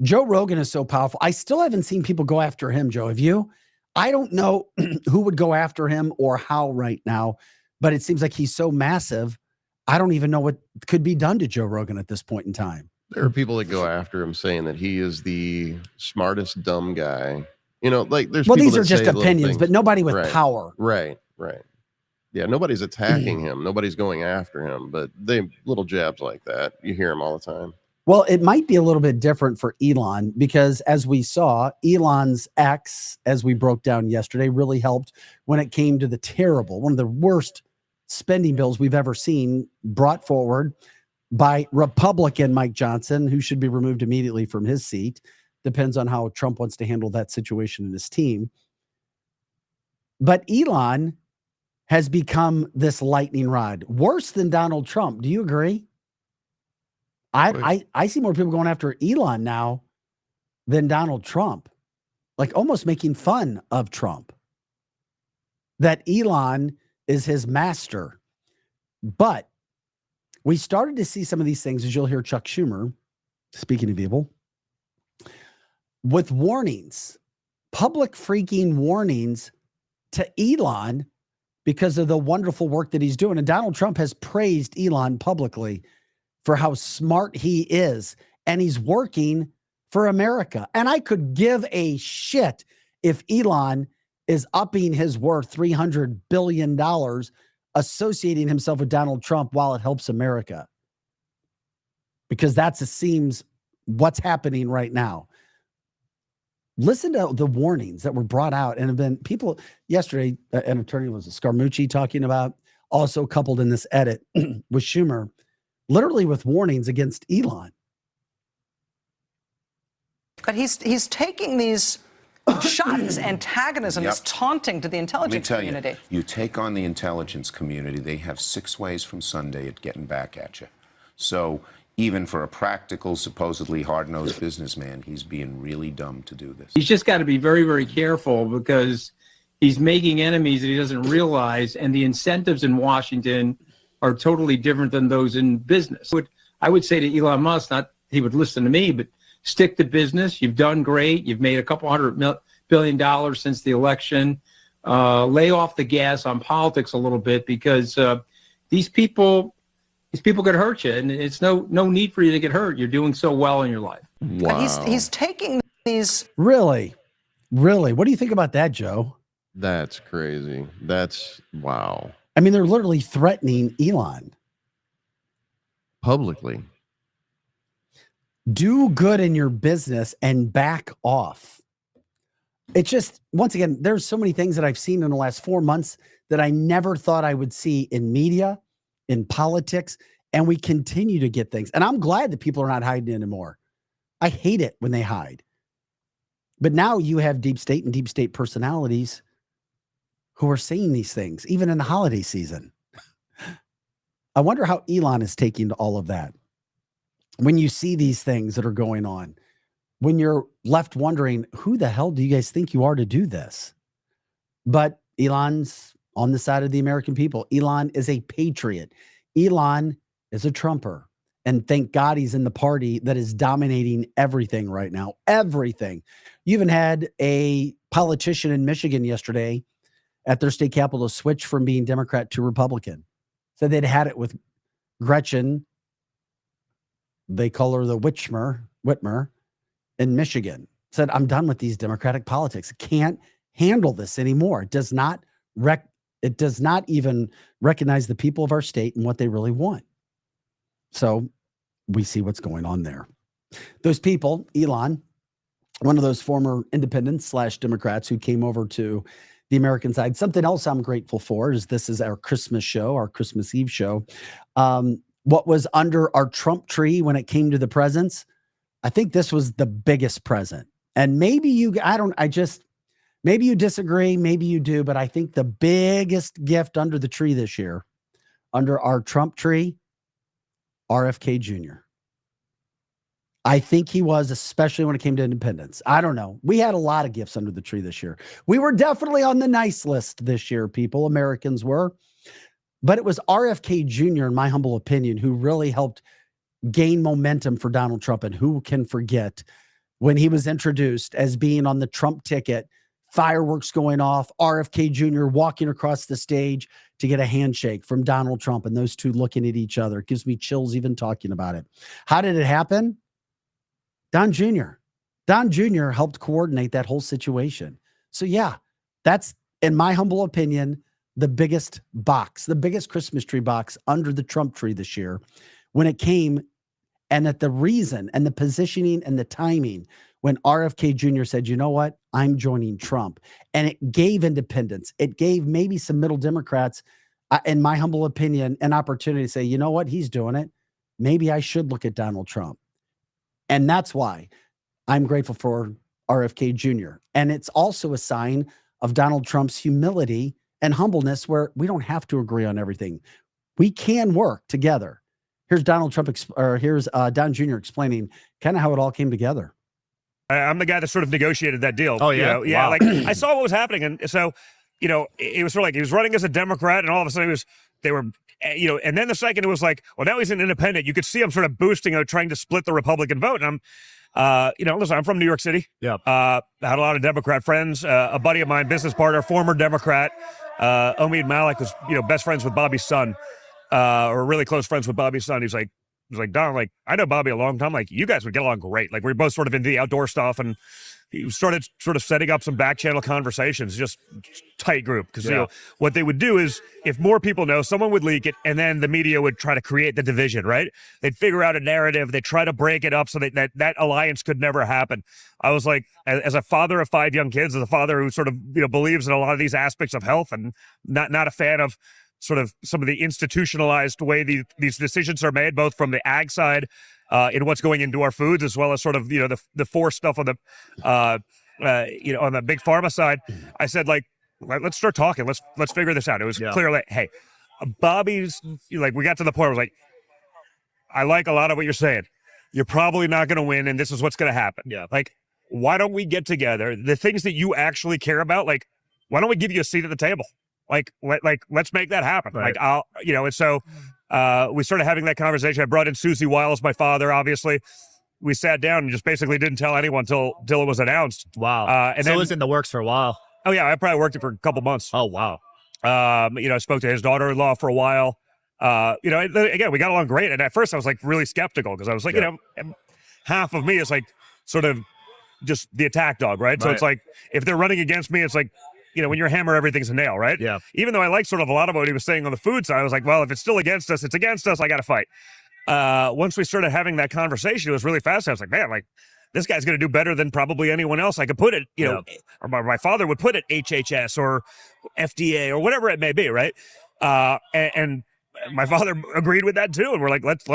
Joe Rogan is so powerful. I still haven't seen people go after him, Joe. Have you? I don't know who would go after him or how right now, but it seems like he's so massive. I don't even know what could be done to Joe Rogan at this point in time. There are people that go after him saying that he is the smartest dumb guy. There's people these that are just say little opinions, things. but nobody with power. Right. Yeah, nobody's attacking him. Nobody's going after him, but little jabs like that, you hear them all the time. Well, it might be a little bit different for Elon, because as we saw, Elon's ex, as we broke down yesterday, really helped when it came to the terrible, one of the worst spending bills we've ever seen brought forward by Republican Mike Johnson, who should be removed immediately from his seat. Depends on how Trump wants to handle that situation in his team. But Elon has become this lightning rod, worse than Donald Trump. Do you agree? I see more people going after Elon now than Donald Trump, like almost making fun of Trump, that Elon is his master. But we started to see some of these things, as you'll hear Chuck Schumer, speaking of evil, with warnings, public freaking warnings to Elon because of the wonderful work that he's doing. And Donald Trump has praised Elon publicly for how smart he is. And he's working for America. And I could give a shit if Elon is upping his worth $300 billion, associating himself with Donald Trump while it helps America. Because that's, it seems, what's happening right now. Listen to the warnings that were brought out and have been people yesterday. An attorney was Scaramucci talking about, also coupled in this edit with Schumer, literally with warnings against Elon. But he's taking these shots, this antagonism, this taunting to the intelligence community. You take on the intelligence community, they have 6 ways from Sunday at getting back at you. So even for a practical, supposedly hard-nosed businessman, he's being really dumb to do this. He's just got to be very, very careful because he's making enemies that he doesn't realize, and the incentives in Washington are totally different than those in business. I would say to Elon Musk, not he would listen to me, but stick to business. You've done great. You've made a couple $100 billion since the election. Lay off the gas on politics a little bit because these people could hurt you, and it's no need for you to get hurt. You're doing so well in your life. Wow. But he's taking these. Really? What do you think about that, Joe? That's crazy. That's wow. I mean, they're literally threatening Elon publicly. Do good in your business and back off. It's just, once again, there's so many things that I've seen in the last 4 months that I never thought I would see in media, in politics, and we continue to get things. And I'm glad that people are not hiding anymore. I hate it when they hide. But now you have deep state and deep state personalities who are saying these things, even in the holiday season. I wonder how Elon is taking to all of that. When you see these things that are going on, when you're left wondering, who the hell do you guys think you are to do this? But Elon's on the side of the American people. Elon is a patriot. Elon is a Trumper. And thank God he's in the party that is dominating everything right now. Everything. You even had a politician in Michigan yesterday at their state capitol switch from being Democrat to Republican. So they'd had it with Gretchen. They call her the Whitmer in Michigan. Said, I'm done with these Democratic politics. Can't handle this anymore. It does not even recognize the people of our state and what they really want. So we see what's going on there. Those people, Elon, one of those former independents / Democrats who came over to the American side. Something else I'm grateful for is this is our Christmas show, our Christmas Eve show. What was under our Trump tree when it came to the presents? I think this was the biggest present. And maybe maybe you disagree, maybe you do, but I think the biggest gift under the tree this year, under our Trump tree, RFK Jr. I think he was, especially when it came to independence. I don't know. We had a lot of gifts under the tree this year. We were definitely on the nice list this year, people. Americans were. But it was RFK Jr., in my humble opinion, who really helped gain momentum for Donald Trump. And who can forget when he was introduced as being on the Trump ticket, fireworks going off, RFK Jr. walking across the stage to get a handshake from Donald Trump, and those two looking at each other. It gives me chills even talking about it. How did it happen? Don Jr. helped coordinate that whole situation. So yeah, that's, in my humble opinion, the biggest Christmas tree box under the Trump tree this year when it came, and that the reason and the positioning and the timing when RFK Jr. said, you know what, I'm joining Trump. And it gave independents. It gave maybe some middle Democrats, in my humble opinion, an opportunity to say, you know what, he's doing it. Maybe I should look at Donald Trump. And that's why I'm grateful for RFK Jr. And it's also a sign of Donald Trump's humility and humbleness, where we don't have to agree on everything. We can work together. Here's Donald Trump, here's Don Jr. explaining kind of how it all came together. I'm the guy that sort of negotiated that deal. Oh, yeah? Yeah. Wow. Like I saw what was happening. And so, it was sort of like he was running as a Democrat and all of a sudden and then the second it was like, well, now he's an independent. You could see him sort of boosting out, trying to split the Republican vote. And listen, I'm from New York City. Yeah. I had a lot of Democrat friends. A buddy of mine, business partner, former Democrat, Omid Malik was, best friends with Bobby's son, or really close friends with Bobby's son. He was like, Don, like, I know Bobby a long time. Like, you guys would get along great. Like, we're both sort of into the outdoor stuff. And he started sort of setting up some back channel conversations, just tight group. Because, what they would do is if more people know, someone would leak it and then the media would try to create the division, right? They'd figure out a narrative. They'd try to break it up so that alliance could never happen. I was like, as a father of 5 young kids, as a father who sort of, believes in a lot of these aspects of health and not a fan of sort of some of the institutionalized way these decisions are made, both from the ag side in what's going into our foods, as well as sort of, the forced stuff on the, on the big pharma side. I said, like, let's start talking. Let's figure this out. It was clear, like, hey, Bobby's, like, we got to the point where I was like, I like a lot of what you're saying. You're probably not going to win, and this is what's going to happen. Yeah. Like, why don't we get together? The things that you actually care about, like, why don't we give you a seat at the table? Like, let's make that happen. Right. Like, and so we started having that conversation. I brought in Susie Wiles, my father, obviously. We sat down and just basically didn't tell anyone till it was announced. Wow. And so then it was in the works for a while. Oh yeah, I probably worked it for a couple months. Oh wow. I spoke to his daughter-in-law for a while. Again, we got along great. And at first I was like really skeptical because I was like, half of me is like sort of just the attack dog, right? So it's like if they're running against me, it's like, when you're a hammer, everything's a nail, right? Yeah. Even though I like sort of a lot of what he was saying on the food side, I was like, well, if it's still against us, it's against us. I got to fight. Once we started having that conversation, it was really fast. I was like, man, like this guy's going to do better than probably anyone else I could put it, or my father would put it HHS or FDA or whatever it may be, right? And my father agreed with that too. And we're like, let's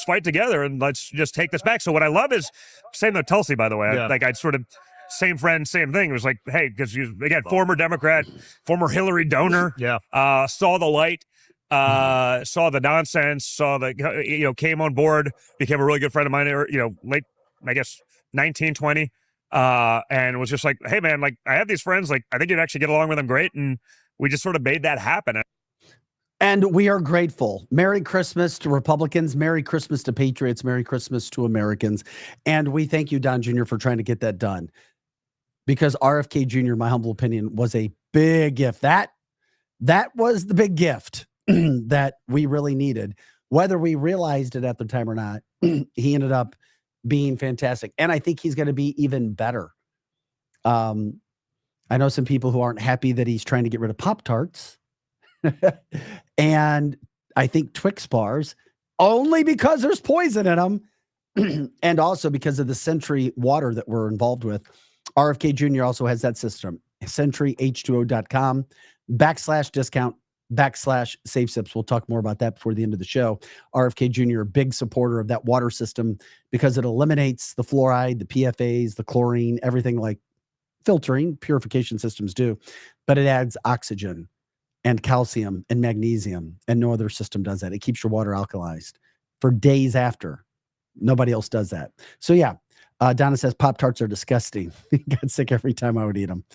fight together and let's just take this back. So what I love is, same with Tulsi, by the way. Yeah. I'd sort of, same friend, same thing. It was like, hey, because again, former Democrat, former Hillary donor, saw the light, saw the nonsense, came on board, became a really good friend of mine, late, I guess, 1920, and was just like, hey man, like I have these friends, like I think you'd actually get along with them great. And we just sort of made that happen. And we are grateful. Merry Christmas to Republicans. Merry Christmas to Patriots. Merry Christmas to Americans. And we thank you, Don Jr., for trying to get that done. Because RFK Jr., in my humble opinion, was a big gift. That was the big gift that we really needed. Whether we realized it at the time or not, he ended up being fantastic. And I think he's going to be even better. I know some people who aren't happy that he's trying to get rid of Pop-Tarts. And I think Twix bars, only because there's poison in them. And also because of the Century water that we're involved with. RFK Jr. also has that system. CentryH2O.com /discount/save sips. We'll talk more about that before the end of the show. RFK Jr., a big supporter of that water system because it eliminates the fluoride, the PFAs, the chlorine, everything like filtering, purification systems do. But it adds oxygen and calcium and magnesium, and no other system does that. It keeps your water alkalized for days after. Nobody else does that. So yeah, Donna says Pop-Tarts are disgusting. Got sick every time I would eat them.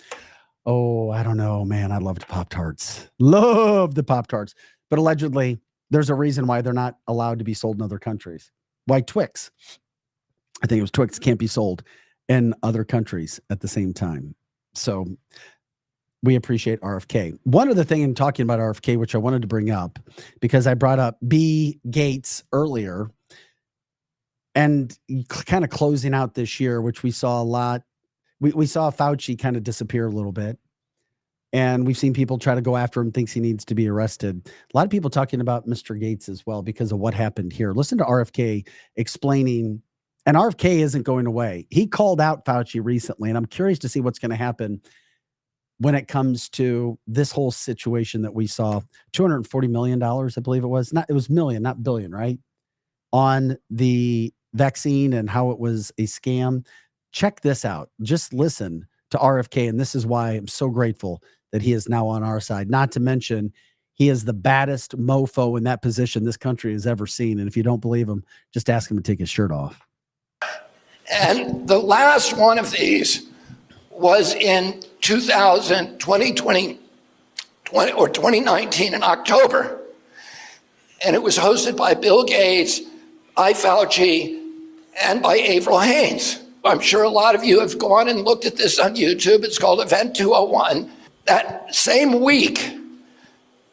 Oh, I don't know, man. I loved Pop-Tarts. Love the Pop-Tarts. But allegedly, there's a reason why they're not allowed to be sold in other countries. Why Twix? I think it was Twix can't be sold in other countries at the same time. So we appreciate RFK. One other thing in talking about RFK, which I wanted to bring up, because I brought up B. Gates earlier, and kind of closing out this year, which we saw a lot. We saw Fauci kind of disappear a little bit. And we've seen people try to go after him, thinks he needs to be arrested. A lot of people talking about Mr. Gates as well because of what happened here. Listen to RFK explaining, and RFK isn't going away. He called out Fauci recently, and I'm curious to see what's going to happen when it comes to this whole situation that we saw. $240 million, I believe it was. It was million, not billion, right? On the vaccine and how it was a scam. Check this out. Just listen to RFK. And this is why I'm so grateful that he is now on our side. Not to mention, he is the baddest mofo in that position this country has ever seen. And if you don't believe him, just ask him to take his shirt off. And the last one of these was in 2020 or 2019 in October. And it was hosted by Bill Gates, by Fauci, and by Avril Haines. I'm sure a lot of you have gone and looked at this on YouTube. It's called Event 201. That same week,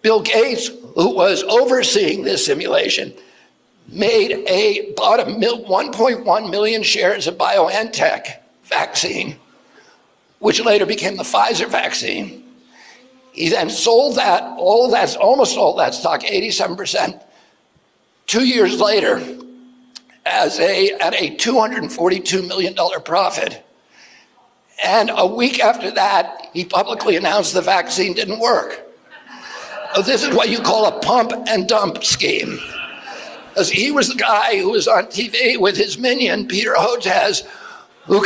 Bill Gates, who was overseeing this simulation, bought 1.1 million shares of BioNTech vaccine, which later became the Pfizer vaccine. He then sold that, almost all that stock, 87%, 2 years later, at a $242 million profit. And a week after that, he publicly announced the vaccine didn't work. This is what you call a pump and dump scheme. Because he was the guy who was on TV with his minion, Peter Hotez, who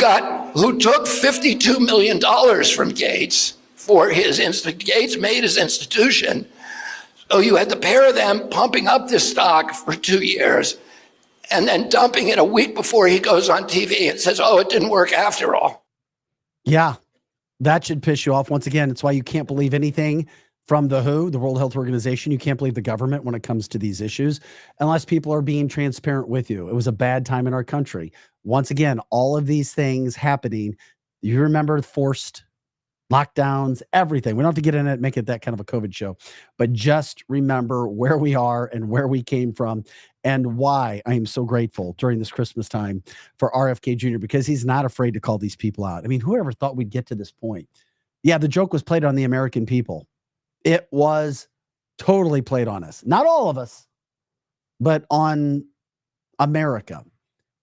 took $52 million from Gates for Gates made his institution. So you had the pair of them pumping up this stock for 2 years and then dumping it a week before he goes on TV and says, oh, it didn't work after all. Yeah, that should piss you off. Once again, it's why you can't believe anything from the WHO, the World Health Organization. You can't believe the government when it comes to these issues unless people are being transparent with you. It was a bad time in our country. Once again, all of these things happening. You remember forced lockdowns, everything. We don't have to get in it, make it that kind of a COVID show, but just remember where we are and where we came from and why I am so grateful during this Christmas time for RFK Jr., because he's not afraid to call these people out. I mean, whoever thought we'd get to this point? Yeah, the joke was played on the American people. It was totally played on us. Not all of us, but on America.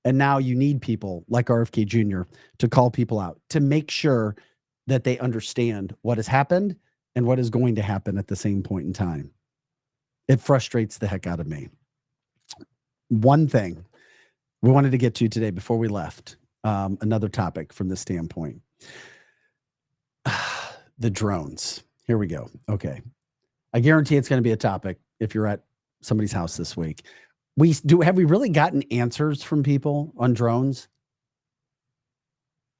And now you need people like RFK Jr. to call people out, to make sure that they understand what has happened and what is going to happen at the same point in time. It frustrates the heck out of me. One thing we wanted to get to today before we left, another topic from this standpoint. The drones. Here we go. Okay. I guarantee it's going to be a topic if you're at somebody's house this week. Have we really gotten answers from people on drones?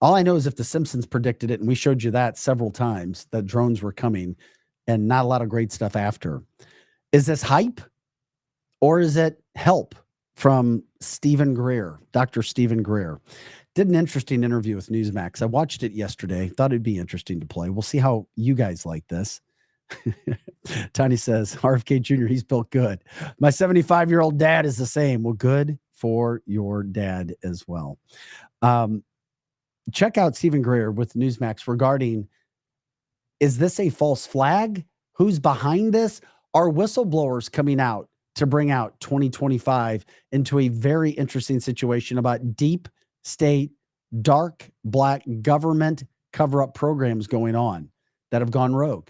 All I know is if The Simpsons predicted it, and we showed you that several times, that drones were coming and not a lot of great stuff after. Is this hype or is it help from Stephen Greer, Dr. Stephen Greer? Did an interesting interview with Newsmax. I watched it yesterday. Thought it'd be interesting to play. We'll see how you guys like this. Tiny says, RFK Jr., he's built good. My 75-year-old dad is the same. Well, good for your dad as well. Check out Stephen Greer with Newsmax regarding, is this a false flag? Who's behind this? Are whistleblowers coming out to bring out 2025 into a very interesting situation about deep state, dark, black government cover-up programs going on that have gone rogue?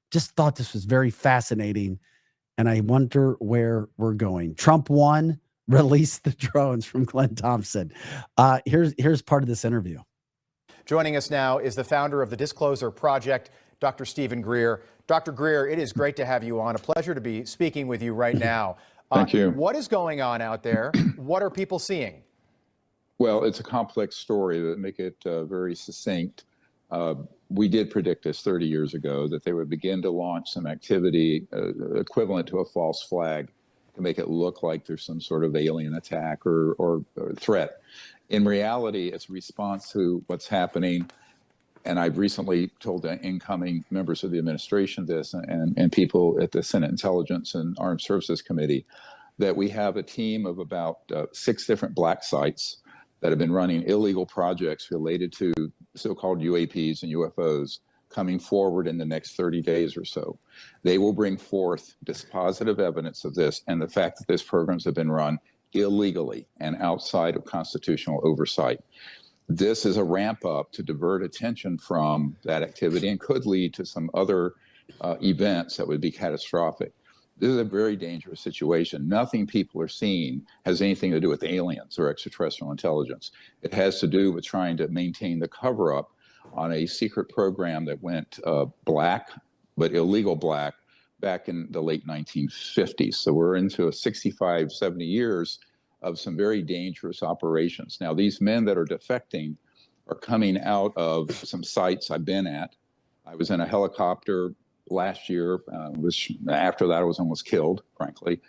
Just thought this was very fascinating, and I wonder where we're going. Trump won, released the drones from Glenn Thompson. Here's part of this interview. Joining us now is the founder of the Disclosure Project, Dr. Stephen Greer. Dr. Greer, it is great to have you on. A pleasure to be speaking with you right now. Thank you. What is going on out there? What are people seeing? Well, it's a complex story that make it very succinct. We did predict this 30 years ago, that they would begin to launch some activity equivalent to a false flag to make it look like there's some sort of alien attack or threat. In reality, it's a response to what's happening. And I've recently told the incoming members of the administration this and people at the Senate Intelligence and Armed Services Committee that we have a team of about 6 different black sites that have been running illegal projects related to so-called UAPs and UFOs coming forward in the next 30 days or so. They will bring forth dispositive evidence of this and the fact that these programs have been run illegally and outside of constitutional oversight. This is a ramp up to divert attention from that activity and could lead to some other events that would be catastrophic. This is a very dangerous situation. Nothing people are seeing has anything to do with aliens or extraterrestrial intelligence. It has to do with trying to maintain the cover-up on a secret program that went black, but illegal black, back in the late 1950s. So we're into 65, 70 years of some very dangerous operations. Now, these men that are defecting are coming out of some sites I've been at. I was in a helicopter last year, which after that I was almost killed, frankly.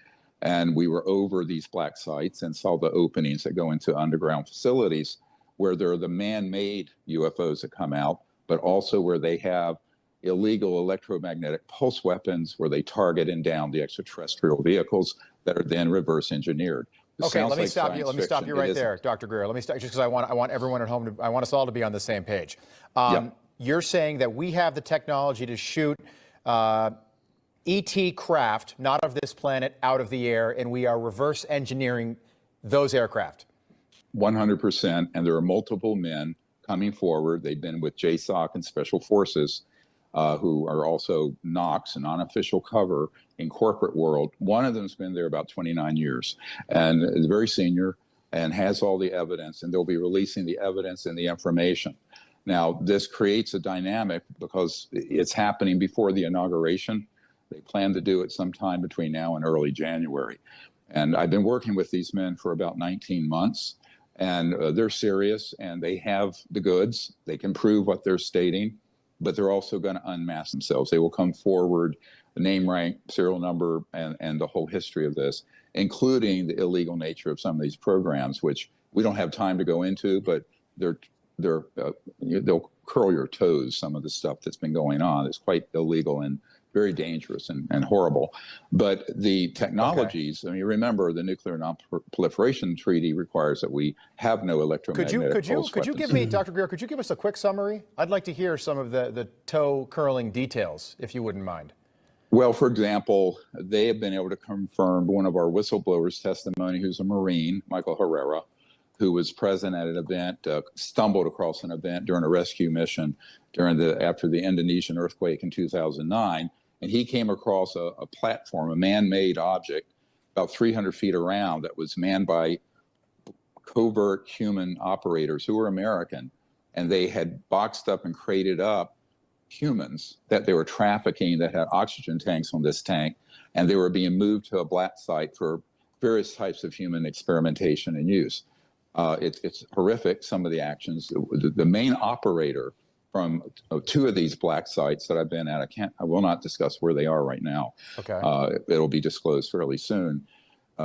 And we were over these black sites and saw the openings that go into underground facilities where there are the man-made UFOs that come out, but also where they have illegal electromagnetic pulse weapons where they target and down the extraterrestrial vehicles that are then reverse engineered. Okay, let me stop you. Let me stop you right there, Dr. Greer. Let me stop just because I want everyone at home I want us all to be on the same page. You're saying that we have the technology to shoot ET craft, not of this planet, out of the air, and we are reverse engineering those aircraft. 100%, and there are multiple men coming forward. They've been with JSOC and Special Forces, who are also NOx, an unofficial cover in corporate world. One of them's been there about 29 years and is very senior and has all the evidence, and they'll be releasing the evidence and the information. Now, this creates a dynamic because it's happening before the inauguration. They plan to do it sometime between now and early January. And I've been working with these men for about 19 months, and they're serious and they have the goods. They can prove what they're stating, but they're also going to unmask themselves. They will come forward, the name, rank, serial number, and the whole history of this, including the illegal nature of some of these programs, which we don't have time to go into, but they'll curl your toes. Some of the stuff that's been going on is quite illegal and very dangerous and horrible. But the technologies, I mean, remember the Nuclear Non-Proliferation Treaty requires that we have no electromagnetic pulse Could you give me, Dr. Greer, could you give us a quick summary? I'd like to hear some of the toe curling details, if you wouldn't mind. Well, for example, they have been able to confirm one of our whistleblowers' testimony, who's a Marine, Michael Herrera, who was present at an event, stumbled across an event during a rescue mission after the Indonesian earthquake in 2009. And he came across a platform, a man-made object, about 300 feet around that was manned by covert human operators who were American. And they had boxed up and crated up humans that they were trafficking that had oxygen tanks on this tank. And they were being moved to a black site for various types of human experimentation and use. It's horrific, some of the actions. The main operator from two of these black sites that I've been at, I will not discuss where they are right now. Okay. It'll be disclosed fairly soon.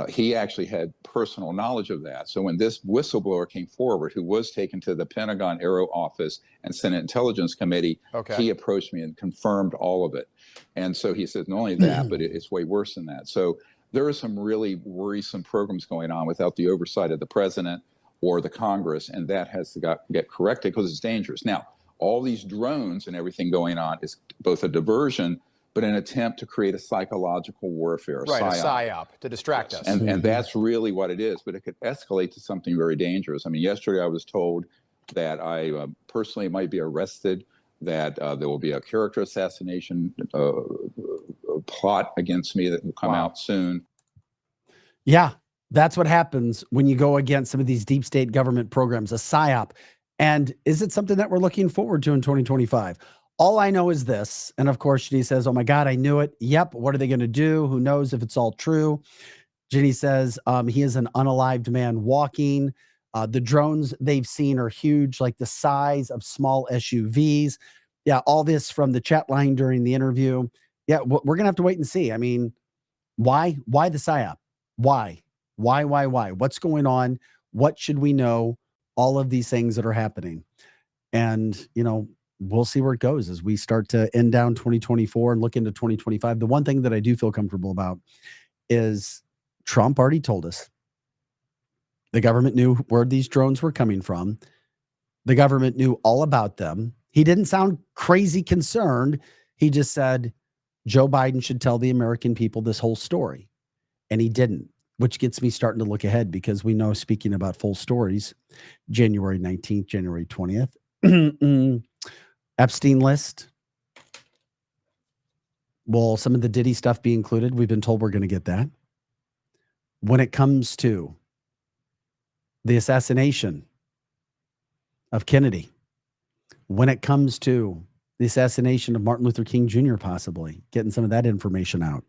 He actually had personal knowledge of that. So when this whistleblower came forward, who was taken to the Pentagon Aero Office and Senate Intelligence Committee, he approached me and confirmed all of it. And so he said, not only that, but it's way worse than that. So there are some really worrisome programs going on without the oversight of the president or the Congress, and that has to get corrected because it's dangerous. Now, all these drones and everything going on is both a diversion, but an attempt to create a psychological warfare, a psyop, to distract us. And that's really what it is, but it could escalate to something very dangerous. I mean, yesterday I was told that I personally might be arrested, that there will be a character assassination plot against me that will come out soon. Yeah, that's what happens when you go against some of these deep state government programs, a psyop. And is it something that we're looking forward to in 2025? All I know is this. And of course, Ginny says, oh my God, I knew it. Yep. What are they going to do? Who knows if it's all true? Ginny says he is an unalived man walking. The drones they've seen are huge, like the size of small SUVs. Yeah. All this from the chat line during the interview. Yeah. We're going to have to wait and see. I mean, why the psyop? Why? What's going on? What should we know? All of these things that are happening. And, we'll see where it goes as we start to end down 2024 and look into 2025. The one thing that I do feel comfortable about is Trump already told us the government knew where these drones were coming from. The government knew all about them. He didn't sound crazy concerned. He just said Joe Biden should tell the American people this whole story. And he didn't, which gets me starting to look ahead because we know, speaking about full stories, January 19th, January 20th, Epstein list. Will some of the Diddy stuff be included? We've been told we're going to get that. When it comes to the assassination of Kennedy, when it comes to the assassination of Martin Luther King Jr., possibly getting some of that information out.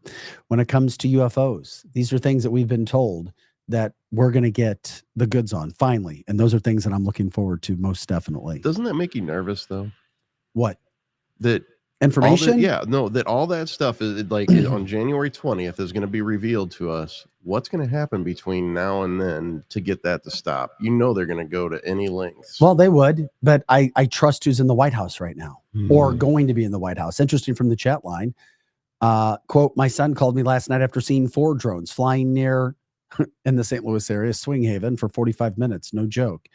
When it comes to UFOs, these are things that we've been told that we're going to get the goods on finally. And those are things that I'm looking forward to most definitely. Doesn't that make you nervous though? What? That information? That all that stuff is like on January 20th is going to be revealed to us. What's going to happen between now and then to get that to stop? You know, they're going to go to any lengths. Well, they would, but I trust who's in the White House right now or going to be in the White House. Interesting from the chat line. Quote, my son called me last night after seeing 4 drones flying near in the St. Louis area, Swing Haven, for 45 minutes. No joke.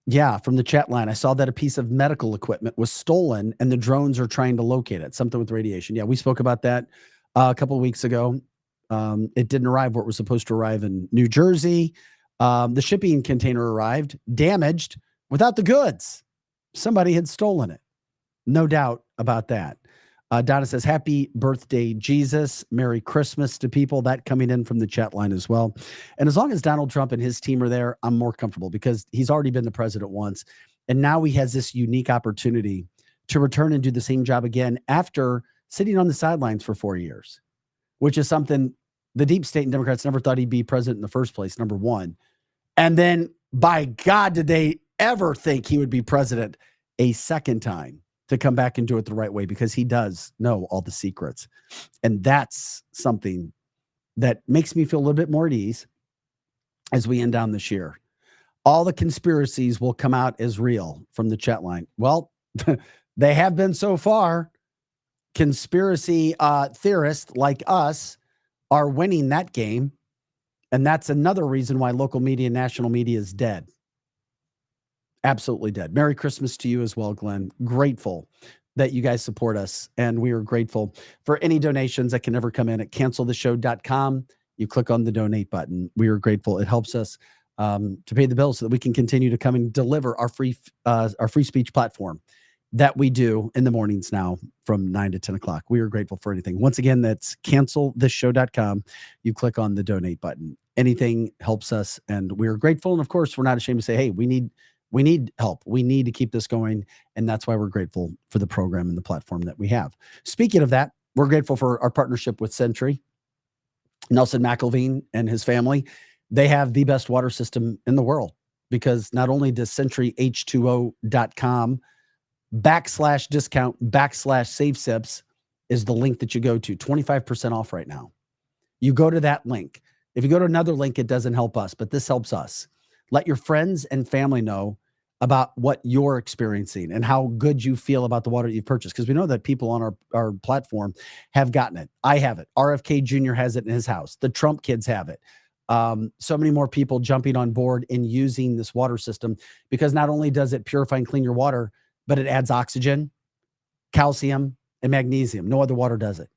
Yeah, from the chat line, I saw that a piece of medical equipment was stolen and the drones are trying to locate it. Something with radiation. Yeah, we spoke about that a couple of weeks ago. It didn't arrive where it was supposed to arrive in New Jersey. The shipping container arrived damaged without the goods. Somebody had stolen it. No doubt about that. Donna says, happy birthday, Jesus. Merry Christmas to people. That coming in from the chat line as well. And as long as Donald Trump and his team are there, I'm more comfortable because he's already been the president once. And now he has this unique opportunity to return and do the same job again after sitting on the sidelines for 4 years, which is something the deep state and Democrats never thought he'd be president in the first place, number one. And then, by God, did they ever think he would be president a second time? To come back and do it the right way, because he does know all the secrets. And that's something that makes me feel a little bit more at ease as we end down this year. All the conspiracies will come out as real from the chat line. Well, they have been so far. Conspiracy theorists like us are winning that game. And that's another reason why local media and national media is dead. Absolutely dead. Merry Christmas to you as well, Glenn. Grateful that you guys support us. And we are grateful for any donations that can ever come in at canceltheshow.com. You click on the donate button. We are grateful. It helps us to pay the bills so that we can continue to come and deliver our free speech platform that we do in the mornings now from 9 to 10 o'clock. We are grateful for anything. Once again, that's canceltheshow.com. You click on the donate button. Anything helps us. And we're grateful. And of course, we're not ashamed to say, hey, we need help. We need to keep this going. And that's why we're grateful for the program and the platform that we have. Speaking of that, we're grateful for our partnership with Sentry. Nelson McElveen and his family, they have the best water system in the world, because not only does SentryH2O.com /discount /SaveSips is the link that you go to, 25% off right now. You go to that link. If you go to another link, it doesn't help us, but this helps us. Let your friends and family know about what you're experiencing and how good you feel about the water that you've purchased. Because we know that people on our platform have gotten it. I have it. RFK Jr. has it in his house. The Trump kids have it. So many more people jumping on board and using this water system, because not only does it purify and clean your water, but it adds oxygen, calcium, and magnesium. No other water does it.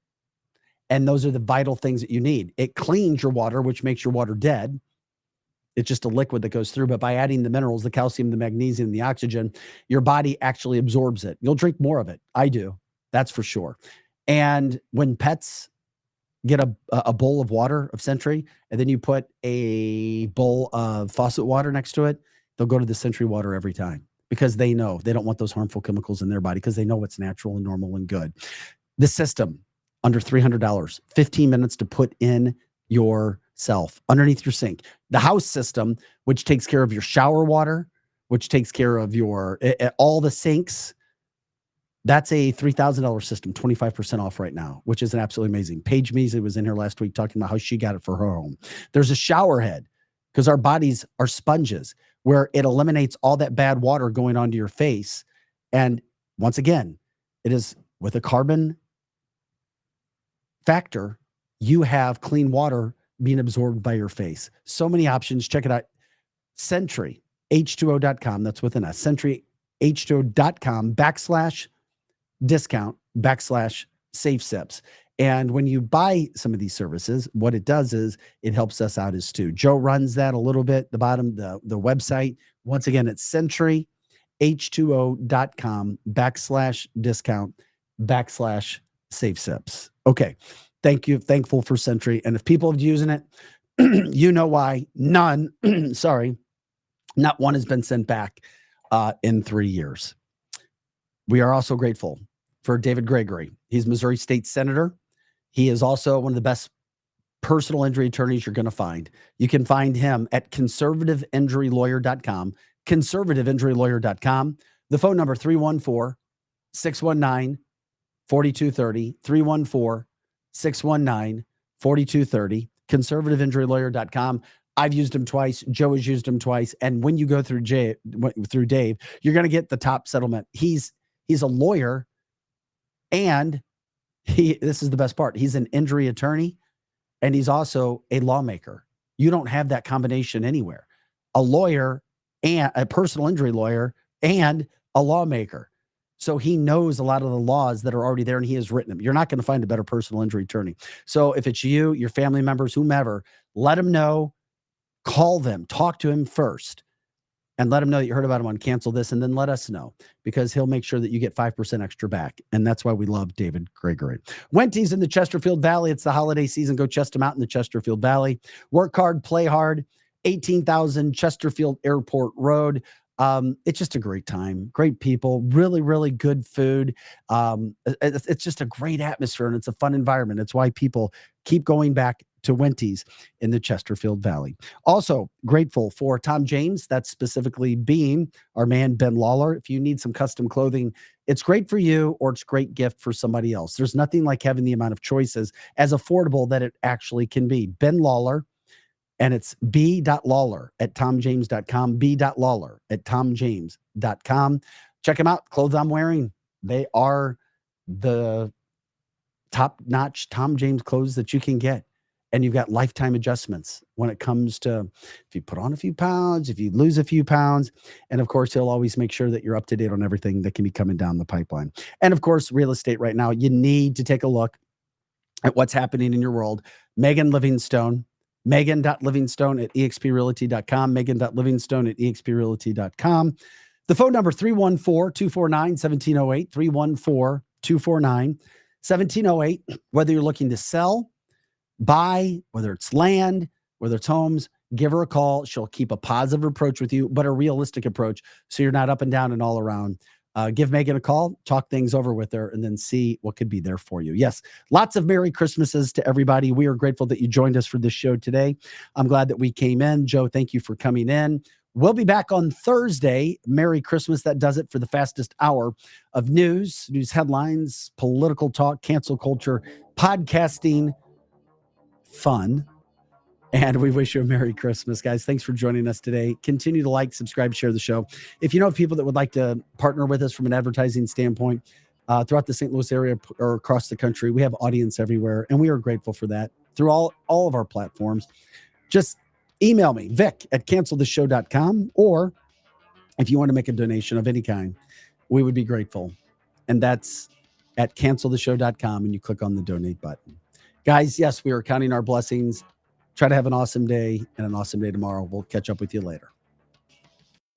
And those are the vital things that you need. It cleans your water, which makes your water dead. It's just a liquid that goes through. But by adding the minerals, the calcium, the magnesium, the oxygen, your body actually absorbs it. You'll drink more of it. I do. That's for sure. And when pets get a bowl of water of Sentry, and then you put a bowl of faucet water next to it, they'll go to the Sentry water every time, because they know they don't want those harmful chemicals in their body, because they know what's natural and normal and good. The system, under $300, 15 minutes to put in yourself underneath your sink. The house system, which takes care of your shower water, which takes care of your all the sinks, that's a $3,000 system, 25% off right now, which is absolutely amazing. Paige Measley was in here last week talking about how she got it for her home. There's a shower head, because our bodies are sponges, where it eliminates all that bad water going onto your face. And once again, it is with a carbon factor, you have clean water being absorbed by your face. So many options. Check it out. SentryH2O.com. That's with an S. SentryH2O.com /discount /SaveSips. And when you buy some of these services, what it does is it helps us out as too. Joe runs that a little bit. The bottom, the website. Once again, it's SentryH2O.com /discount /SaveSips. Okay. Thank you. Thankful for Sentry. And if people have using it, you know why. None, sorry, not one has been sent back in 3 years. We are also grateful for David Gregory. He's Missouri State Senator. He is also one of the best personal injury attorneys you're going to find. You can find him at conservativeinjurylawyer.com, conservativeinjurylawyer.com. The phone number 314-619-4230, 314-619-4230, conservativeinjurylawyer.com. I've used him twice. Joe has used him twice. And when you go through Dave, you're going to get the top settlement. He's a lawyer, and this is the best part. He's an injury attorney, and he's also a lawmaker. You don't have that combination anywhere. A lawyer and a personal injury lawyer and a lawmaker. So he knows a lot of the laws that are already there, and he has written them. You're not going to find a better personal injury attorney. So if it's you, your family members, whomever, let him know. Call them, talk to him first, and let him know that you heard about him on Cancel This, and then let us know, because he'll make sure that you get 5% extra back. And that's why we love David Gregory. Wendy's in the Chesterfield Valley. It's the holiday season. Go chest them out in the Chesterfield Valley. Work hard, play hard. 18,000 Chesterfield Airport Road. It's just a great time. Great people, really, really good food. It's just a great atmosphere, and it's a fun environment. It's why people keep going back to Wendy's in the Chesterfield Valley. Also grateful for Tom James, that's specifically being our man, Ben Lawler. If you need some custom clothing, it's great for you, or it's a great gift for somebody else. There's nothing like having the amount of choices as affordable that it actually can be. Ben Lawler, and it's b.lawler@tomjames.com, b.lawler@tomjames.com. Check them out. Clothes I'm wearing, they are the top-notch Tom James clothes that you can get. And you've got lifetime adjustments when it comes to if you put on a few pounds, if you lose a few pounds. And of course, he'll always make sure that you're up to date on everything that can be coming down the pipeline. And of course, real estate right now, you need to take a look at what's happening in your world. Megan Livingstone, megan.livingstone@exprealty.com, megan.livingstone@exprealty.com. The phone number 314-249-1708, 314-249-1708. Whether you're looking to sell, buy, whether it's land, whether it's homes, give her a call. She'll keep a positive approach with you, but a realistic approach, so you're not up and down and all around. Give Megan a call, talk things over with her, and then see what could be there for you. Yes, lots of Merry Christmases to everybody. We are grateful that you joined us for this show today. I'm glad that we came in. Joe, thank you for coming in. We'll be back on Thursday. Merry Christmas. That does it for the fastest hour of news headlines, political talk, cancel culture, podcasting, fun, and we wish you a Merry Christmas, guys. Thanks for joining us today. Continue to like, subscribe, share the show. If you know people that would like to partner with us from an advertising standpoint throughout the St. Louis area or across the country, we have audience everywhere, and we are grateful for that through all of our platforms. Just email me, vic@canceltheshow.com, or if you want to make a donation of any kind, we would be grateful. And that's at canceltheshow.com, and you click on the donate button. Guys, yes, we are counting our blessings. Try to have an awesome day and an awesome day tomorrow. We'll catch up with you later.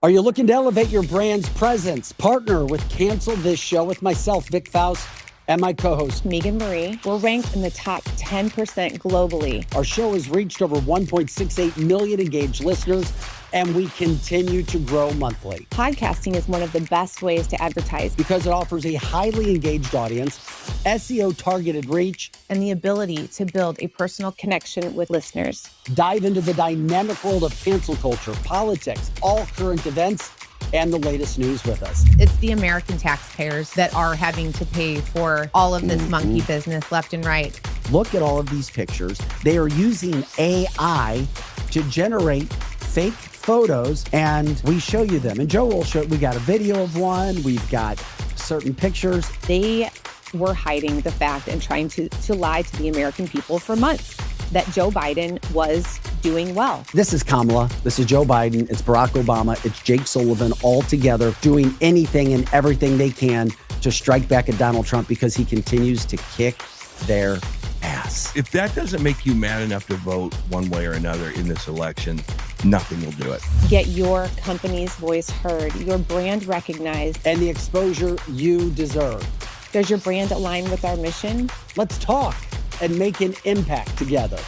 Are you looking to elevate your brand's presence? Partner with Cancel This Show with myself, Vic Faust, and my co-host, Megan Marie. We're ranked in the top 10% globally. Our show has reached over 1.68 million engaged listeners, and we continue to grow monthly. Podcasting is one of the best ways to advertise because it offers a highly engaged audience, SEO targeted reach, and the ability to build a personal connection with listeners. Dive into the dynamic world of cancel culture, politics, all current events, and the latest news with us. It's the American taxpayers that are having to pay for all of this monkey business left and right. Look at all of these pictures. They are using AI to generate fake photos, and we show you them. And Joe will show, we got a video of one, we've got certain pictures. They were hiding the fact and trying to lie to the American people for months that Joe Biden was doing well. This is Kamala. This is Joe Biden. It's Barack Obama. It's Jake Sullivan, all together doing anything and everything they can to strike back at Donald Trump because he continues to kick their ass. If that doesn't make you mad enough to vote one way or another in this election, nothing will do it. Get your company's voice heard, your brand recognized, and the exposure you deserve. Does your brand align with our mission? Let's talk and make an impact together.